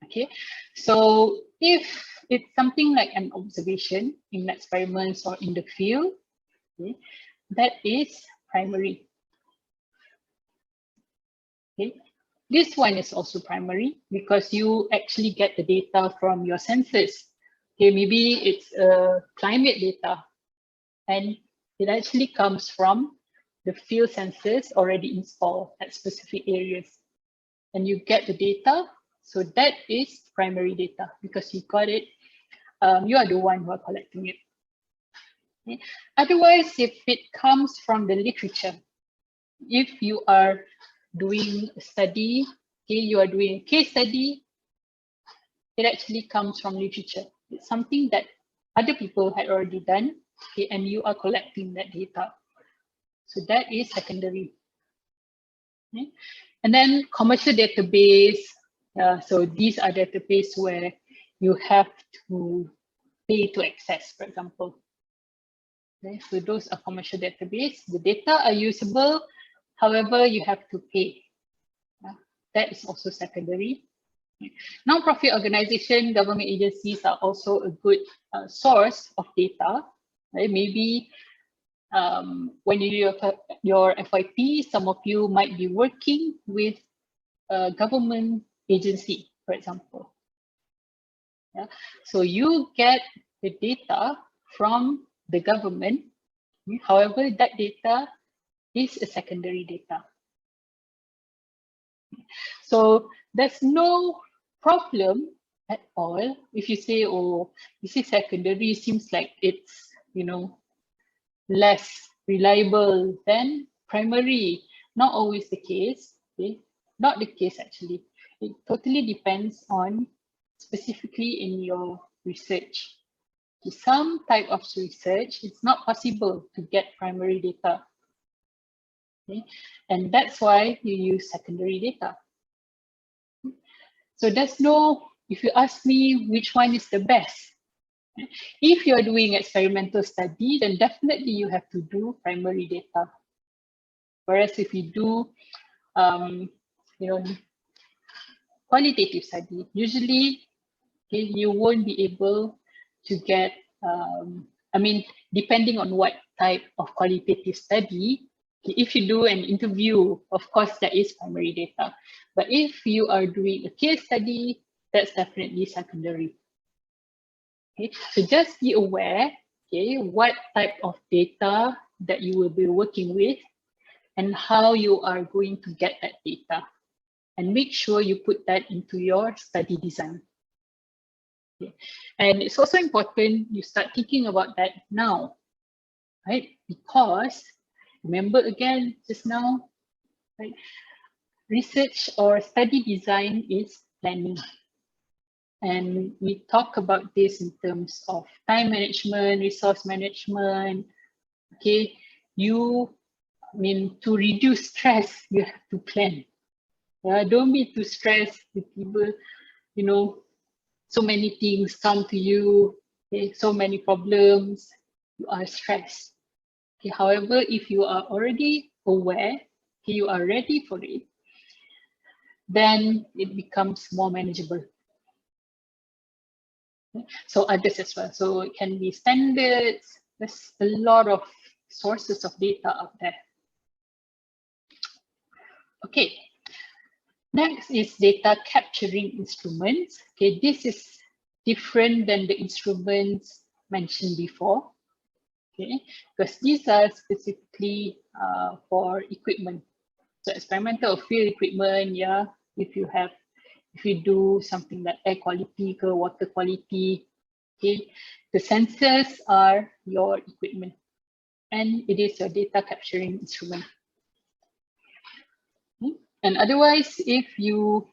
Okay, so if it's something like an observation in experiments or in the field, okay, that is primary. Okay, this one is also primary because you actually get the data from your sensors. Okay, maybe it's climate data, and it actually comes from the field sensors already installed at specific areas. And you get the data, so that is primary data because you got it, you are the one who are collecting it. Okay. Otherwise, if it comes from the literature, if you are doing a study, okay, you are doing a case study, it actually comes from literature. It's something that other people had already done, okay, and you are collecting that data. So that is secondary. Okay. And then commercial database. So these are databases where you have to pay to access, for example. Okay, so those are commercial database. The data are usable, however, you have to pay. That is also secondary. Non-profit organization, government agencies are also a good source of data. Right? Maybe when you do your FYP, some of you might be working with a government agency, for example. Yeah? So you get the data from the government. However, that data is a secondary data. So there's no problem at all if you say, oh, this is secondary, seems like it's, you know, less reliable than primary. Not always the case, okay? Not the case actually. It totally depends on specifically in your research. To some type of research, it's not possible to get primary data. Okay? And that's why you use secondary data. So there's no, if you ask me which one is the best, if you're doing experimental study, then definitely you have to do primary data. Whereas if you do, you know, qualitative study, usually okay, you won't be able to get, I mean, depending on what type of qualitative study, if you do an interview, of course, that is primary data. But if you are doing a case study, that's definitely secondary. Okay, so just be aware, okay, what type of data that you will be working with and how you are going to get that data. And make sure you put that into your study design. Okay. And it's also important you start thinking about that now, right? Because remember again, just now, right? Research or study design is planning. And we talk about this in terms of time management, resource management. Okay, I mean, to reduce stress, you have to plan. Don't be too stressed with people, you know, so many things come to you, okay, so many problems, you are stressed. Okay, however, if you are already aware, okay, you are ready for it, then it becomes more manageable. Okay. So others as well. So it can be standards. There's a lot of sources of data out there. Okay. Next is data capturing instruments. Okay, this is different than the instruments mentioned before. Okay, because these are specifically for equipment. So experimental field equipment, yeah, if you do something like air quality or water quality, okay, the sensors are your equipment and it is your data capturing instrument. Okay. And otherwise, if you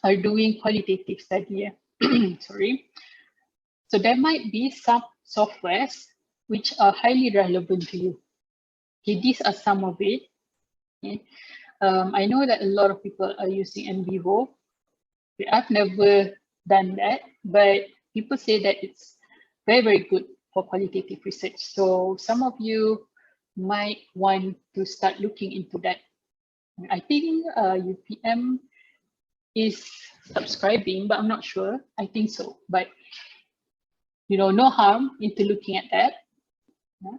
are doing qualitative study, Sorry. So there might be some softwares which are highly relevant to you. Okay, these are some of it. Okay. I know that a lot of people are using NVivo. I've never done that, but people say that it's very, very good for qualitative research. So some of you might want to start looking into that. I think UPM is subscribing, but I'm not sure. I think so, but no harm into looking at that. Yeah.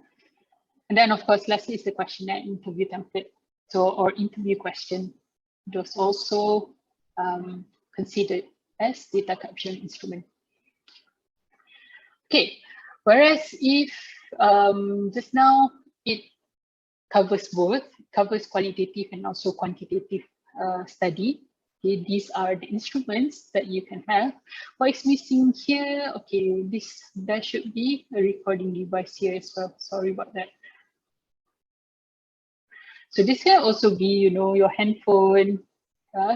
And then of course, lastly is the questionnaire interview template. So, or interview question, those also considered as data capture instrument. Okay, whereas if just now it covers both, covers qualitative and also quantitative study. Okay, these are the instruments that you can have. What is missing here? Okay, there should be a recording device here as well. Sorry about that. So this can also be, your handphone.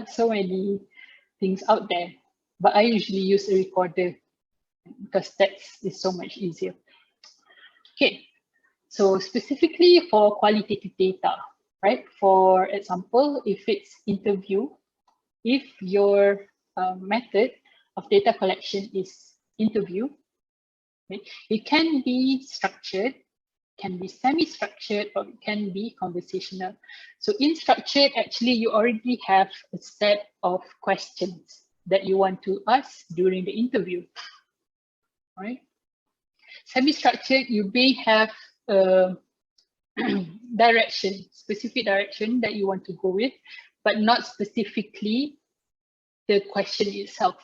So many things out there, but I usually use a recorder because that is so much easier. Okay, so specifically for qualitative data, right? For example, if it's interview, if your method of data collection is interview, right, it can be structured, can be semi-structured, or it can be conversational. So in structured, actually, you already have a set of questions that you want to ask during the interview, right? Semi-structured, you may have a specific direction that you want to go with, but not specifically the question itself.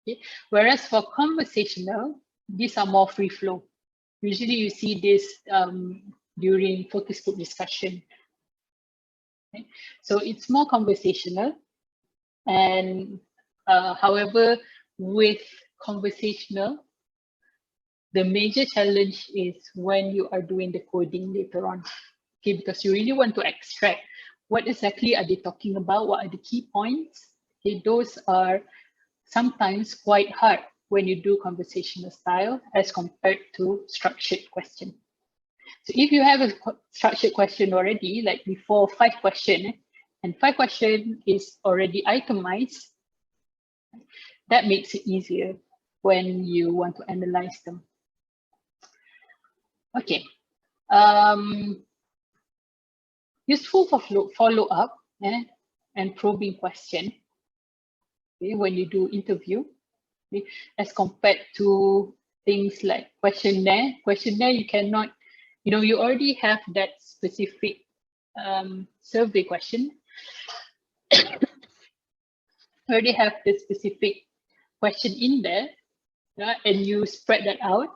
Okay? Whereas for conversational, these are more free flow. Usually you see this during focus group discussion. Okay? So it's more conversational. And however, with conversational, the major challenge is when you are doing the coding later on. Okay, because you really want to extract what exactly are they talking about, what are the key points. Okay, those are sometimes quite hard when you do conversational style as compared to structured question. So if you have a structured question already, like before 5 questions, and 5 questions is already itemized, that makes it easier when you want to analyze them. Okay. Useful for follow-up and probing question, okay, when you do interview, okay, as compared to things like questionnaire. Questionnaire, you cannot, you already have that specific survey question. You already have the specific question in there, yeah, and you spread that out.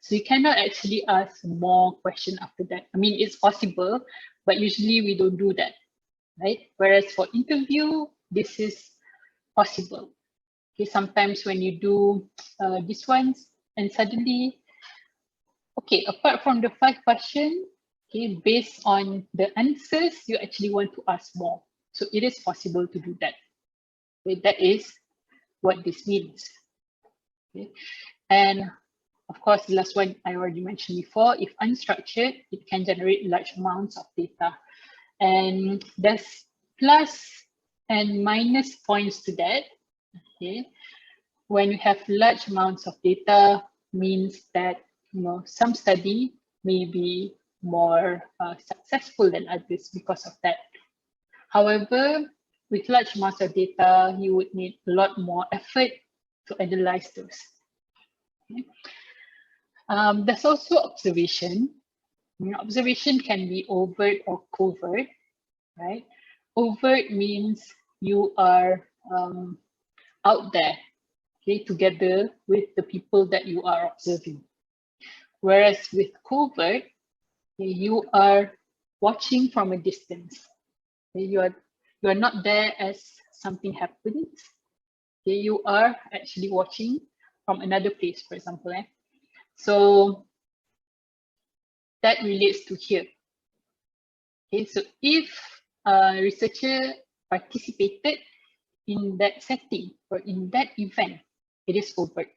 So you cannot actually ask more questions after that. I mean, it's possible, but usually we don't do that, right? Whereas for interview, this is possible. Okay, sometimes when you do these ones and suddenly, okay, apart from the 5 questions, okay, based on the answers, you actually want to ask more. So it is possible to do that. Okay, that is what this means. Okay. And of course, the last one I already mentioned before, if unstructured, it can generate large amounts of data. And there's plus and minus points to that. Okay. When you have large amounts of data, means that some study may be more successful than others because of that. However, with large amounts of data, you would need a lot more effort to analyze those. Okay. There's also observation. Observation can be overt or covert, right? Overt means you are out there, okay, together with the people that you are observing. Whereas with covert, okay, you are watching from a distance. Okay, you are not there as something happens. Okay, you are actually watching from another place, for example. So that relates to here. Okay, so if a researcher participated in that setting or in that event, it is overt.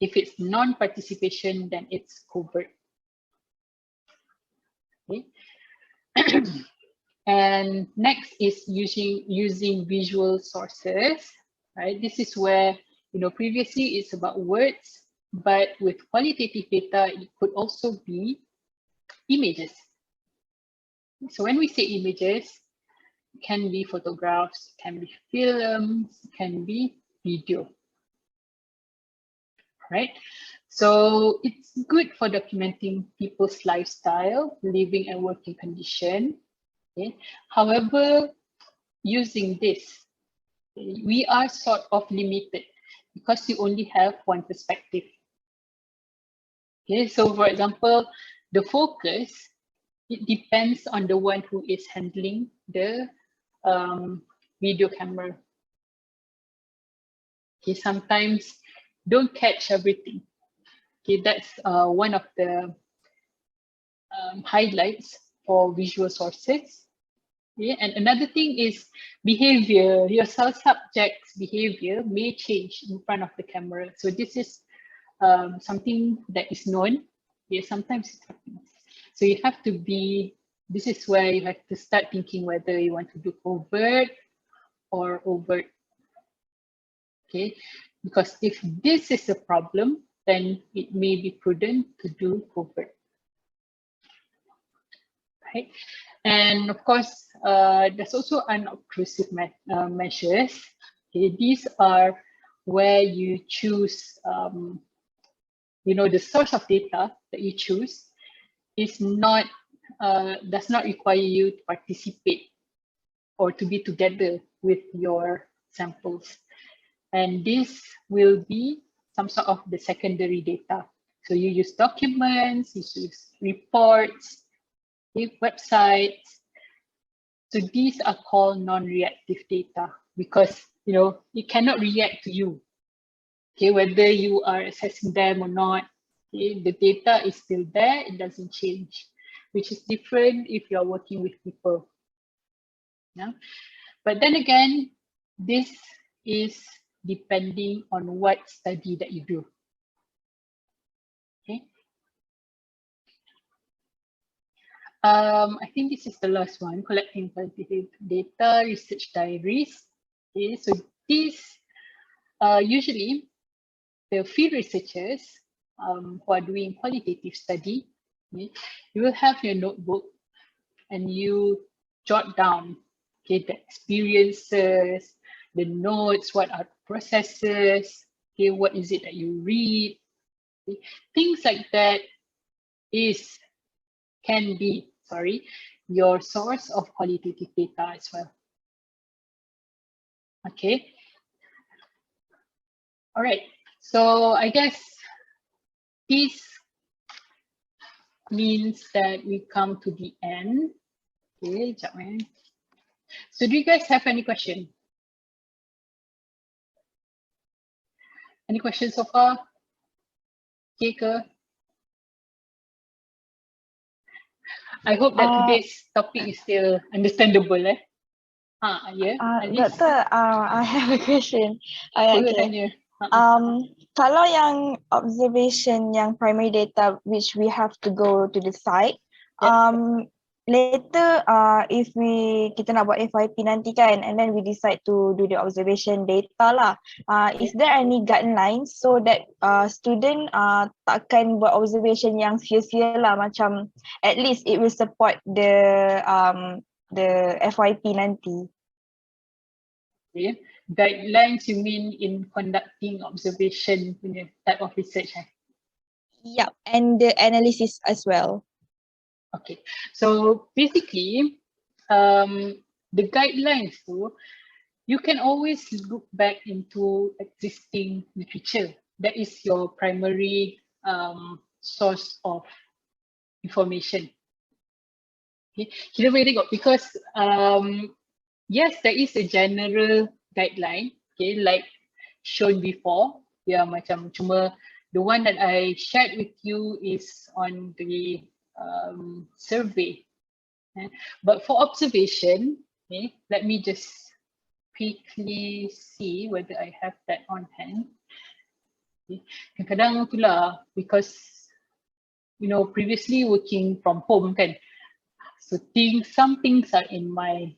If it's non-participation, then it's covert. Okay. And next is using visual sources, right? This is where, previously it's about words, but with qualitative data, it could also be images. So when we say images, it can be photographs, can be films, can be video, right? So it's good for documenting people's lifestyle, living and working condition. Okay. However, using this, we are sort of limited because you only have one perspective. Okay, so for example, the focus, it depends on the one who is handling the video camera. Okay, sometimes don't catch everything. Okay, that's one of the highlights for visual sources. Okay, and another thing is behavior. Your subject's behavior may change in front of the camera. So this is something that is known. Yeah, sometimes it happens. So you have to be, this is where you have to start thinking whether you want to do covert or overt. Okay, because if this is a problem, then it may be prudent to do covert. Right? And of course, there's also unobtrusive measures. Okay, these are where you choose, the source of data that you choose is not, does not require you to participate or to be together with your samples. And this will be some sort of the secondary data. So you use documents, you use reports, websites. So these are called non-reactive data because it cannot react to you. Okay, whether you are assessing them or not, okay, the data is still there, it doesn't change, which is different if you're working with people. Yeah? But then again, this is depending on what study that you do. Okay. I think this is the last one, collecting qualitative data, research diaries. Okay, so these usually the field researchers who are doing qualitative study, okay, you will have your notebook and you jot down, okay, the experiences, the notes, what are processes, okay, what is it that you read, okay. Things like that can be your source of qualitative data as well. Okay. All right. So I guess this means that we come to the end. Okay, so do you guys have any question? Any questions so far? Okay, I hope that today's topic is still understandable, eh? Yeah. Doctor, I have a question. Okay. Kalau yang observation, yang primary data which we have to go to the site, later if kita nak buat FYP nanti kan, and then we decide to do the observation data lah. Is there any guidelines so that student takkan buat observation yang sia-sia lah, macam at least it will support the FYP nanti? Yeah. Guidelines you mean in conducting observation type of research? Yeah, and the analysis as well. Okay, so basically, the guidelines too, you can always look back into existing literature. That is your primary source of information. Okay, because yes, there is a general guideline, okay, like shown before. Yeah, macam cuma the one that I shared with you is on the survey. But for observation, okay, let me just quickly see whether I have that on hand. Okay. Kadang-kadang itulah because previously working from home kan, so some things are in my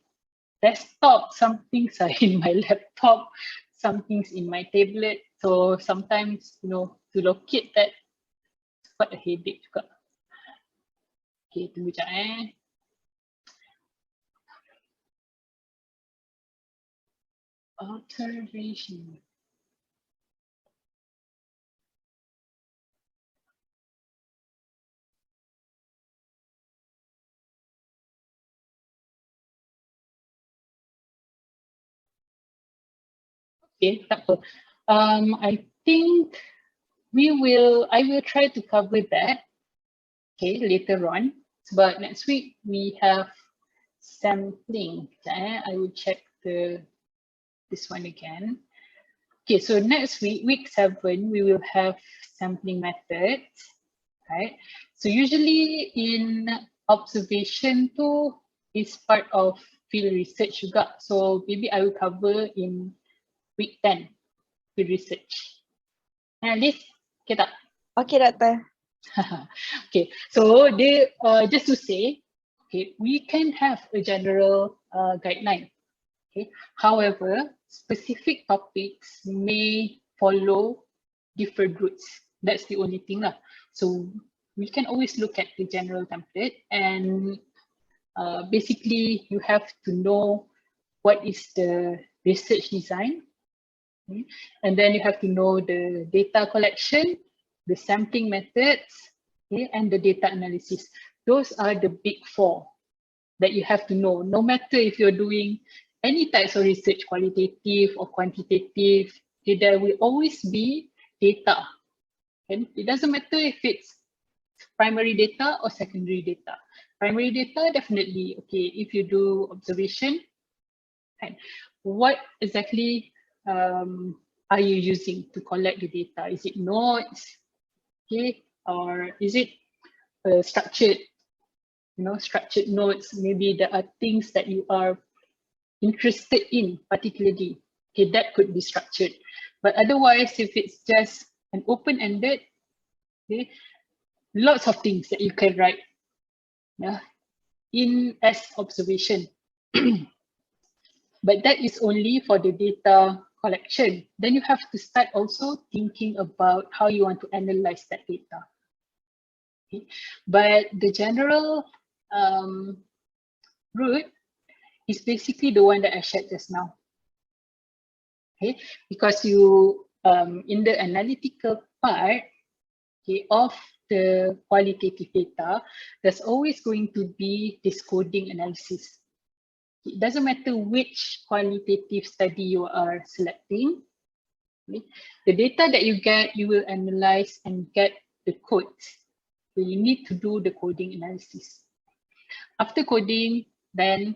desktop, some things are in my laptop, some things in my tablet. So sometimes to locate that, it's quite a headache juga. Okay, tunggu sekejap Alteration. Okay, tak apa. I think I will try to cover that, okay, later on. But next week we have sampling. I will check this one again. Okay, so next week, week 7, we will have sampling methods, right? So usually in observation too is part of field research juga. So maybe I will cover in week 10, field research. Liz, okay tak? Okay, Doktor. Okay, so just to say, okay, we can have a general guideline. Okay, however, specific topics may follow different routes. That's the only thing lah. So we can always look at the general template, and basically you have to know what is the research design, okay? And then you have to know the data collection, the sampling methods, okay, and the data analysis. Those are the big 4 that you have to know. No matter if you're doing any types of research, qualitative or quantitative, okay, there will always be data. And it doesn't matter if it's primary data or secondary data. Primary data, definitely, okay, if you do observation, right, what exactly are you using to collect the data? Is it nodes, okay, or is it structured, structured nodes? Maybe there are things that you are interested in particularly, okay, that could be structured. But otherwise, if it's just an open-ended, okay, lots of things that you can write, yeah, in as observation. But that is only for the data collection. Then you have to start also thinking about how you want to analyze that data. Okay. But the general route is basically the one that I shared just now. Okay, because you in the analytical part, okay, of the qualitative data, there's always going to be this coding analysis. It doesn't matter which qualitative study you are selecting. Okay. The data that you get, you will analyze and get the codes. So you need to do the coding analysis. After coding, then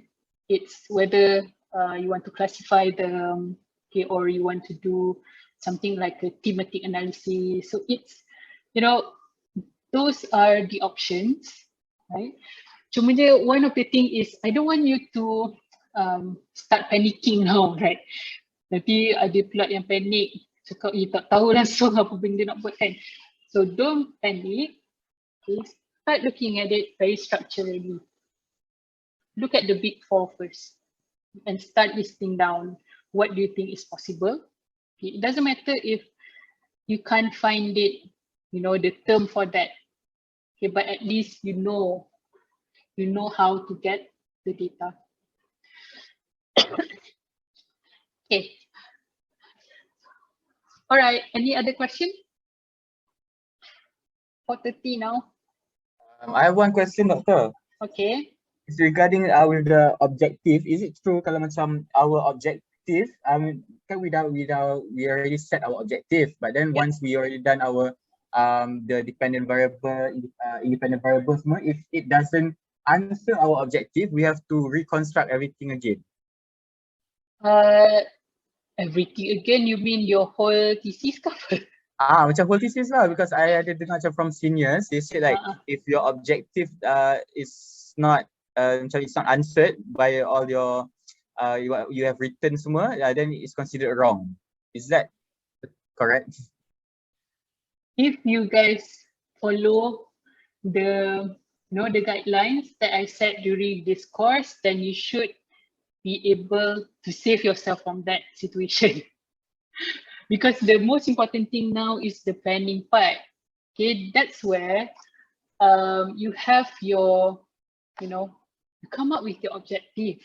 it's whether you want to classify them, okay, or you want to do something like a thematic analysis. So it's, those are the options, right? Cuma dia, one of the thing is, I don't want you to start panicking now, right? Nanti ada pula yang panik, cakap, tak tahu langsung apa benda nak buat kan. So don't panic, okay? Start looking at it very structurally. Look at the big 4 first and start listing down what do you think is possible. Okay? It doesn't matter if you can't find it, the term for that. Okay, but at least you know how to get the data. Okay. All right, any other question? 4:30 now. I have one question, Doctor. Okay. It's regarding with the objective. Is it true kalau macam our objective, kan we already set our objective, but then once we already done our the dependent variable, independent variable semua, if it doesn't answer our objective, we have to reconstruct everything again. Everything again, you mean your whole thesis cover? Macam whole thesis lah, because I ada dengar macam from seniors, they say like if your objective is not macam it's not answered by all your you have written semua, then it's considered wrong. Is that correct? If you guys follow the the guidelines that I set during this course, then you should be able to save yourself from that situation. Because the most important thing now is the planning part. Okay, that's where you have your, you come up with your objective.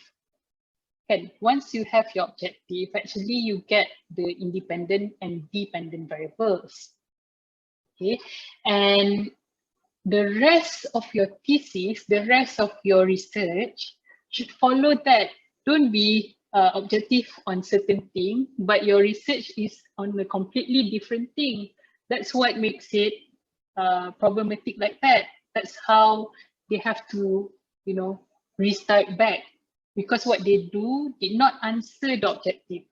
And once you have your objective, actually you get the independent and dependent variables. Okay, and the rest of your thesis, the rest of your research should follow that. Don't be objective on certain thing, but your research is on a completely different thing. That's what makes it problematic like that. That's how they have to, restart back, because what they do did not answer the objective.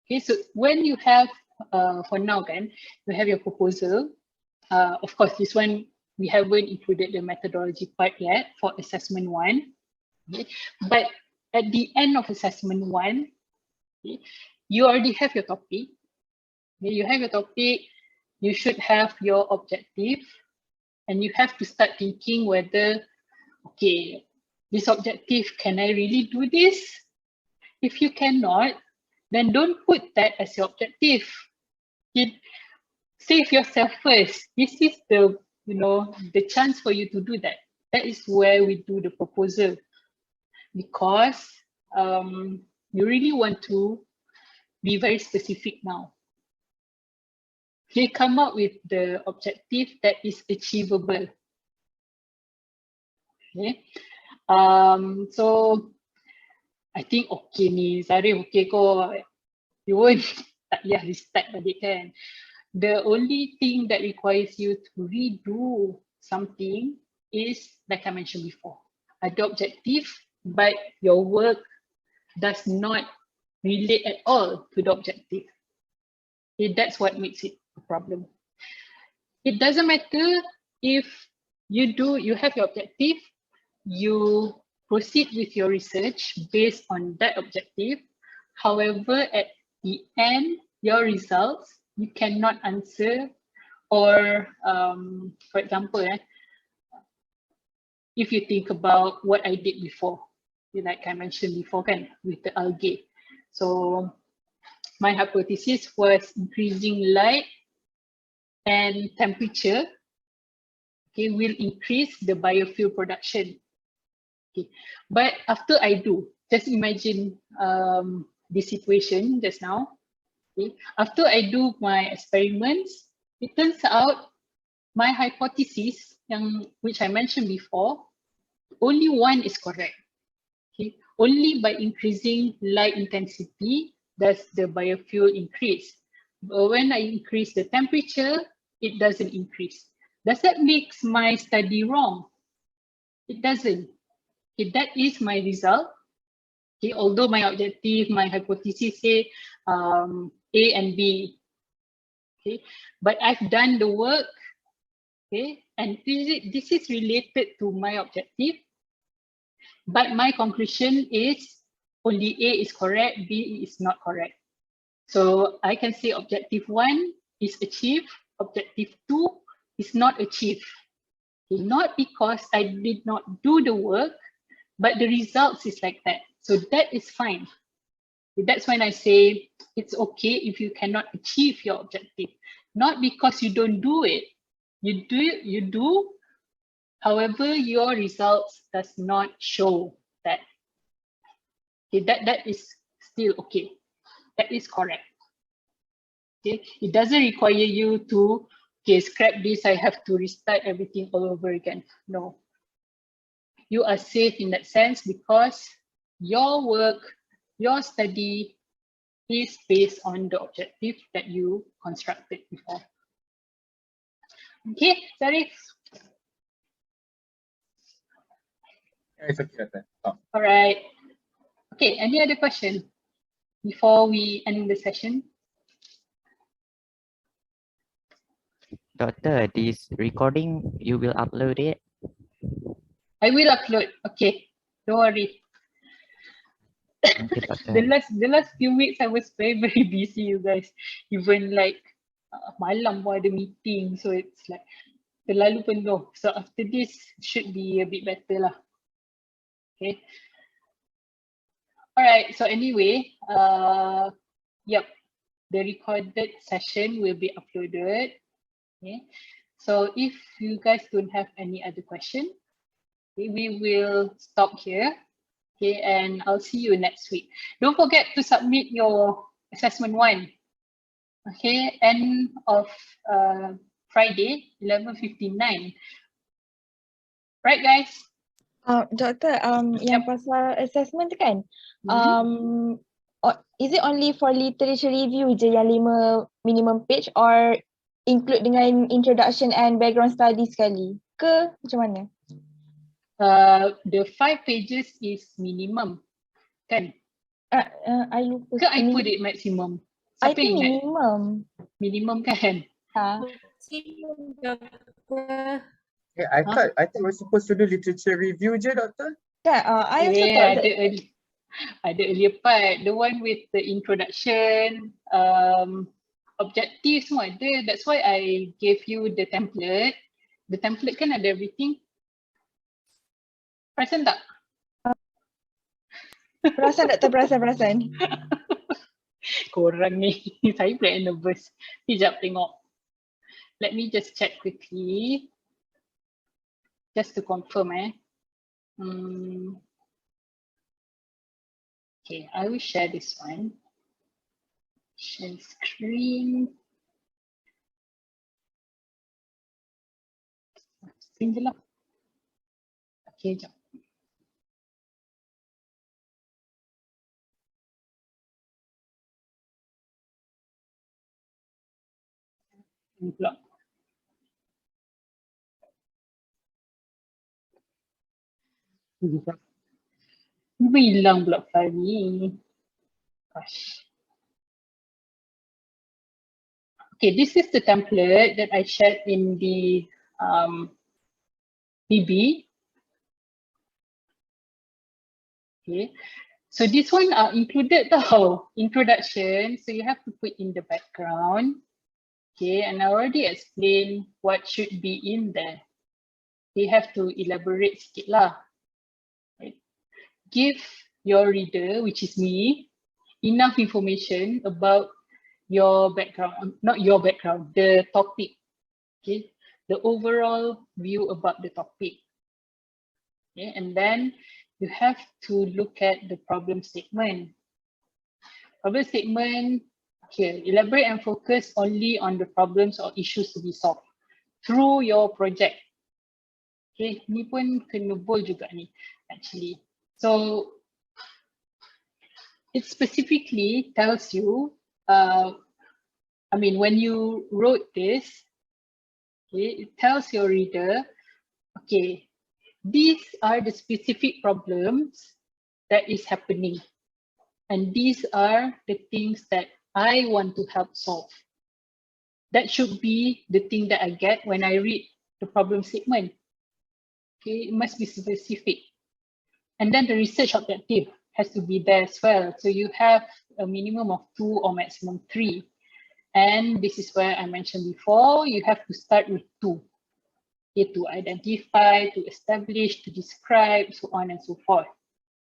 Okay, so when you have, for now, you have your proposal. Of course, this one, we haven't included the methodology part yet for assessment 1. Okay? But at the end of assessment 1, okay, you already have your topic. Okay? You have your topic, you should have your objective, and you have to start thinking whether, okay, this objective, can I really do this? If you cannot, then don't put that as your objective. Save yourself first. This is the, the chance for you to do that. That is where we do the proposal, because you really want to be very specific now. Okay, come up with the objective that is achievable. Okay, so I think okay ni, Zarif okay ko. You won't tak payah restart balik kan. The only thing that requires you to redo something is, like I mentioned before, ada objective, but your work does not relate at all to the objective. Okay, that's what makes it a problem. It doesn't matter if you have your objective, you proceed with your research based on that objective. However, at the end, your results, you cannot answer, or for example, if you think about what I did before, like I mentioned before, with the algae. So my hypothesis was increasing light and temperature, okay, will increase the biofuel production. Okay. But after I do, just imagine this situation just now. Okay. After I do my experiments, it turns out my hypothesis, which I mentioned before, only one is correct. Okay. Only by increasing light intensity does the biofuel increase. But when I increase the temperature, it doesn't increase. Does that make my study wrong? It doesn't. Okay, that is my result. Okay, although my objective, my hypothesis say A and B. Okay, but I've done the work. Okay, and this is related to my objective. But my conclusion is only A is correct, B is not correct. So I can say objective 1 is achieved, objective 2 is not achieved. Okay, not because I did not do the work, but the results is like that. So that is fine. That's when I say it's okay if you cannot achieve your objective. Not because you don't do it. You do. However, your results does not show that. Okay, that is still okay. That is correct. Okay, it doesn't require you to, okay, scrap this, I have to restart everything all over again. No. You are safe in that sense because your work, your study is based on the objective that you constructed before. Okay, Zarif? It's okay. Oh. All right. Okay, any other question before we end the session? Doctor, this recording, you will upload it? I will upload. Okay, don't worry. Thank you, Doctor. the last few weeks I was very busy, you guys. Even like malam pun ada meeting, so it's like terlalu penuh. So after this should be a bit better lah. Okay. Alright, so anyway, yep, the recorded session will be uploaded. Okay. So if you guys don't have any other question, we will stop here. Okay, and I'll see you next week. Don't forget to submit your assessment 1. Okay, end of Friday, 11:59. Right, guys? Doktor, yang pasal assessment tu kan, Mhm. is it only for literature review je yang 5 minimum page or include dengan introduction and background study sekali? Ke macam mana? The 5 pages is minimum, kan? I lupa. Ke I put it maximum? I Siapa think ingat? minimum. Minimum kan? Yeah, I thought we're supposed to do literature review je, Doctor. Kan, I also thought that. Ada earlier part, the one with the introduction, objectives semua ada. That's why I gave you the template. The template kan ada everything. Perasan tak? Perasan Doktor, perasan. Korang ni, saya pula yang nervous. Sekejap tengok. Let me just check quickly. Just to confirm Okay, I will share this one. Share screen. Screen je lah. Okay, jap. Ini pula. Hilang pula file ni. Gosh. Okay, this is the template that I shared in the PB. Okay, so this one included the whole introduction, so you have to put in the background. Okay, and I already explained what should be in there. You have to elaborate sikit lah. Right. Give your reader, which is me, enough information about your background, not your background, the topic. Okay, the overall view about the topic. Okay, and then you have to look at the problem statement. Problem statement, okay, elaborate and focus only on the problems or issues to be solved through your project. Okay, ni pun kena bold juga ni actually. So it specifically tells you, I mean, when you wrote this, okay, it tells your reader, okay, these are the specific problems that is happening. And these are the things that I want to help solve. That should be the thing that I get when I read the problem statement. Okay, it must be specific. And then the research objective has to be there as well. So you have a minimum of 2 or maximum 3. And this is where I mentioned before, you have to start with 2. Okay, to identify, to establish, to describe, so on and so forth.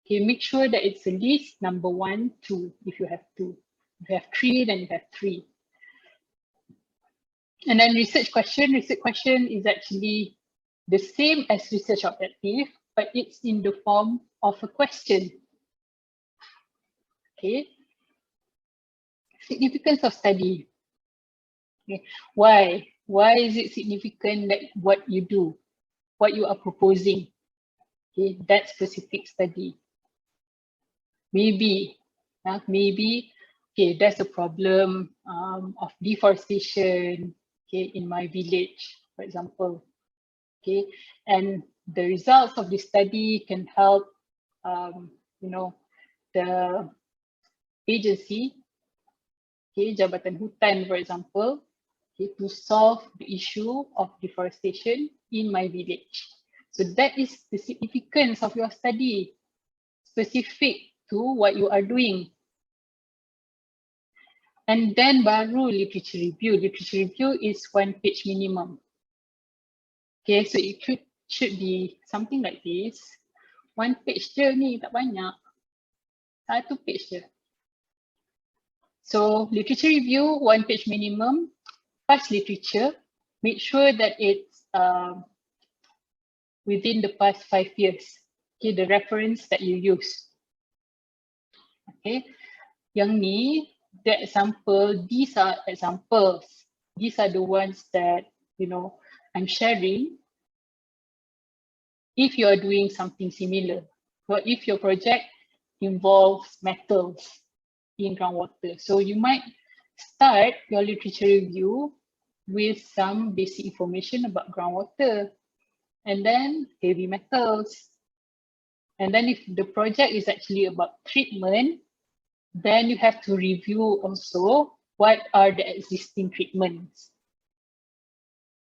Okay, make sure that it's at least number 1, 2, if you have 2. If you have 3, then you have 3. And then research question is actually the same as research objective, but it's in the form of a question. Okay. Significance of study. Okay. Why? Why is it significant that what you do, what you are proposing? Okay, that specific study. Maybe, okay, there's a problem of deforestation, okay, in my village, for example. Okay, and the results of this study can help, you know, the agency, okay, Jabatan Hutan, for example, okay, to solve the issue of deforestation in my village. So that is the significance of your study, specific to what you are doing. And then baru literature review. Literature review is 1 page minimum. Okay, so it should be something like this. 1 page je ni, tak banyak. 1 page je. So literature review, 1 page minimum. Past literature, make sure that it's within the past 5 years. Okay, the reference that you use. Okay, yang ni, the example, these are examples. These are the ones that, you know, I'm sharing. If you are doing something similar, or if your project involves metals in groundwater. So you might start your literature review with some basic information about groundwater, and then heavy metals. And then if the project is actually about treatment, then you have to review also what are the existing treatments.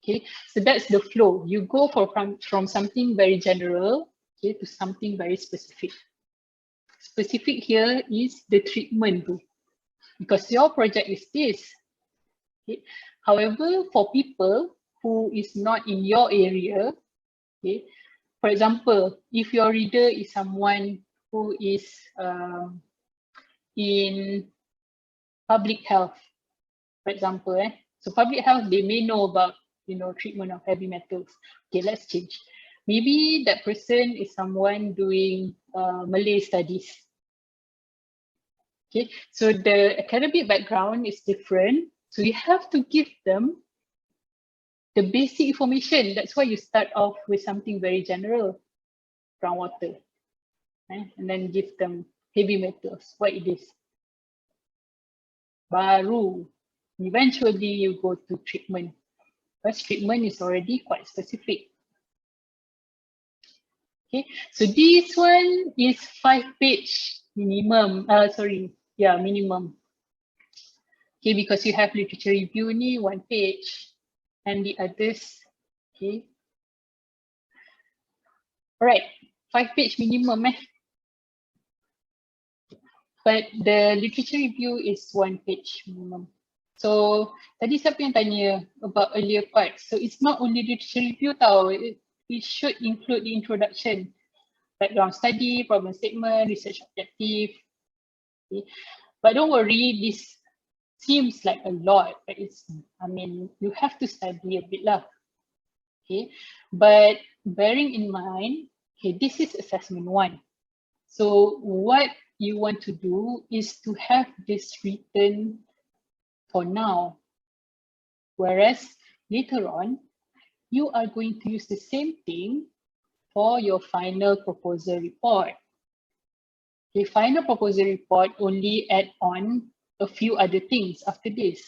Okay, so that's the flow. You go from something very general, okay, to something very specific. Specific here is the treatment too, because your project is this. Okay. However, for people who is not in your area, okay, for example, if your reader is someone who is in public health, for example, so public health, they may know about, you know, treatment of heavy metals. Okay, let's change. Maybe that person is someone doing Malay studies. Okay, so the academic background is different. So you have to give them the basic information. That's why you start off with something very general, groundwater, and then give them heavy metals, what it is. Baru, eventually you go to treatment. Because treatment is already quite specific. Okay, so this one is 5 page minimum, minimum. Okay, because you have literature review ni 1 page and the others, okay. Alright, 5 page minimum But the literature review is 1 page minimum. So tadi siapa yang tanya about earlier part? So it's not only literature review tau, it should include the introduction, background study, problem statement, research objective. Okay. But don't worry, this seems like a lot, but it's, I mean, you have to study a bit lah. Okay, but bearing in mind, okay, this is assessment 1. So what you want to do is to have this written for now, whereas later on, you are going to use the same thing for your final proposal report. The final proposal report only add on a few other things after this.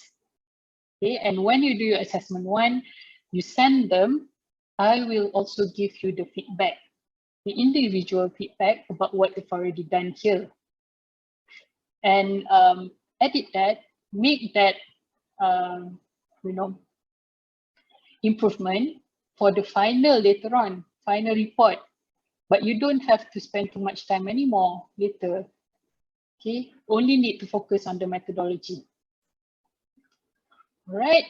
Okay, and when you do your assessment 1, you send them, I will also give you the feedback, the individual feedback about what you've already done here. And edit that, make that, you know, improvement for the final later on, final report. But you don't have to spend too much time anymore later. Okay, only need to focus on the methodology. All right,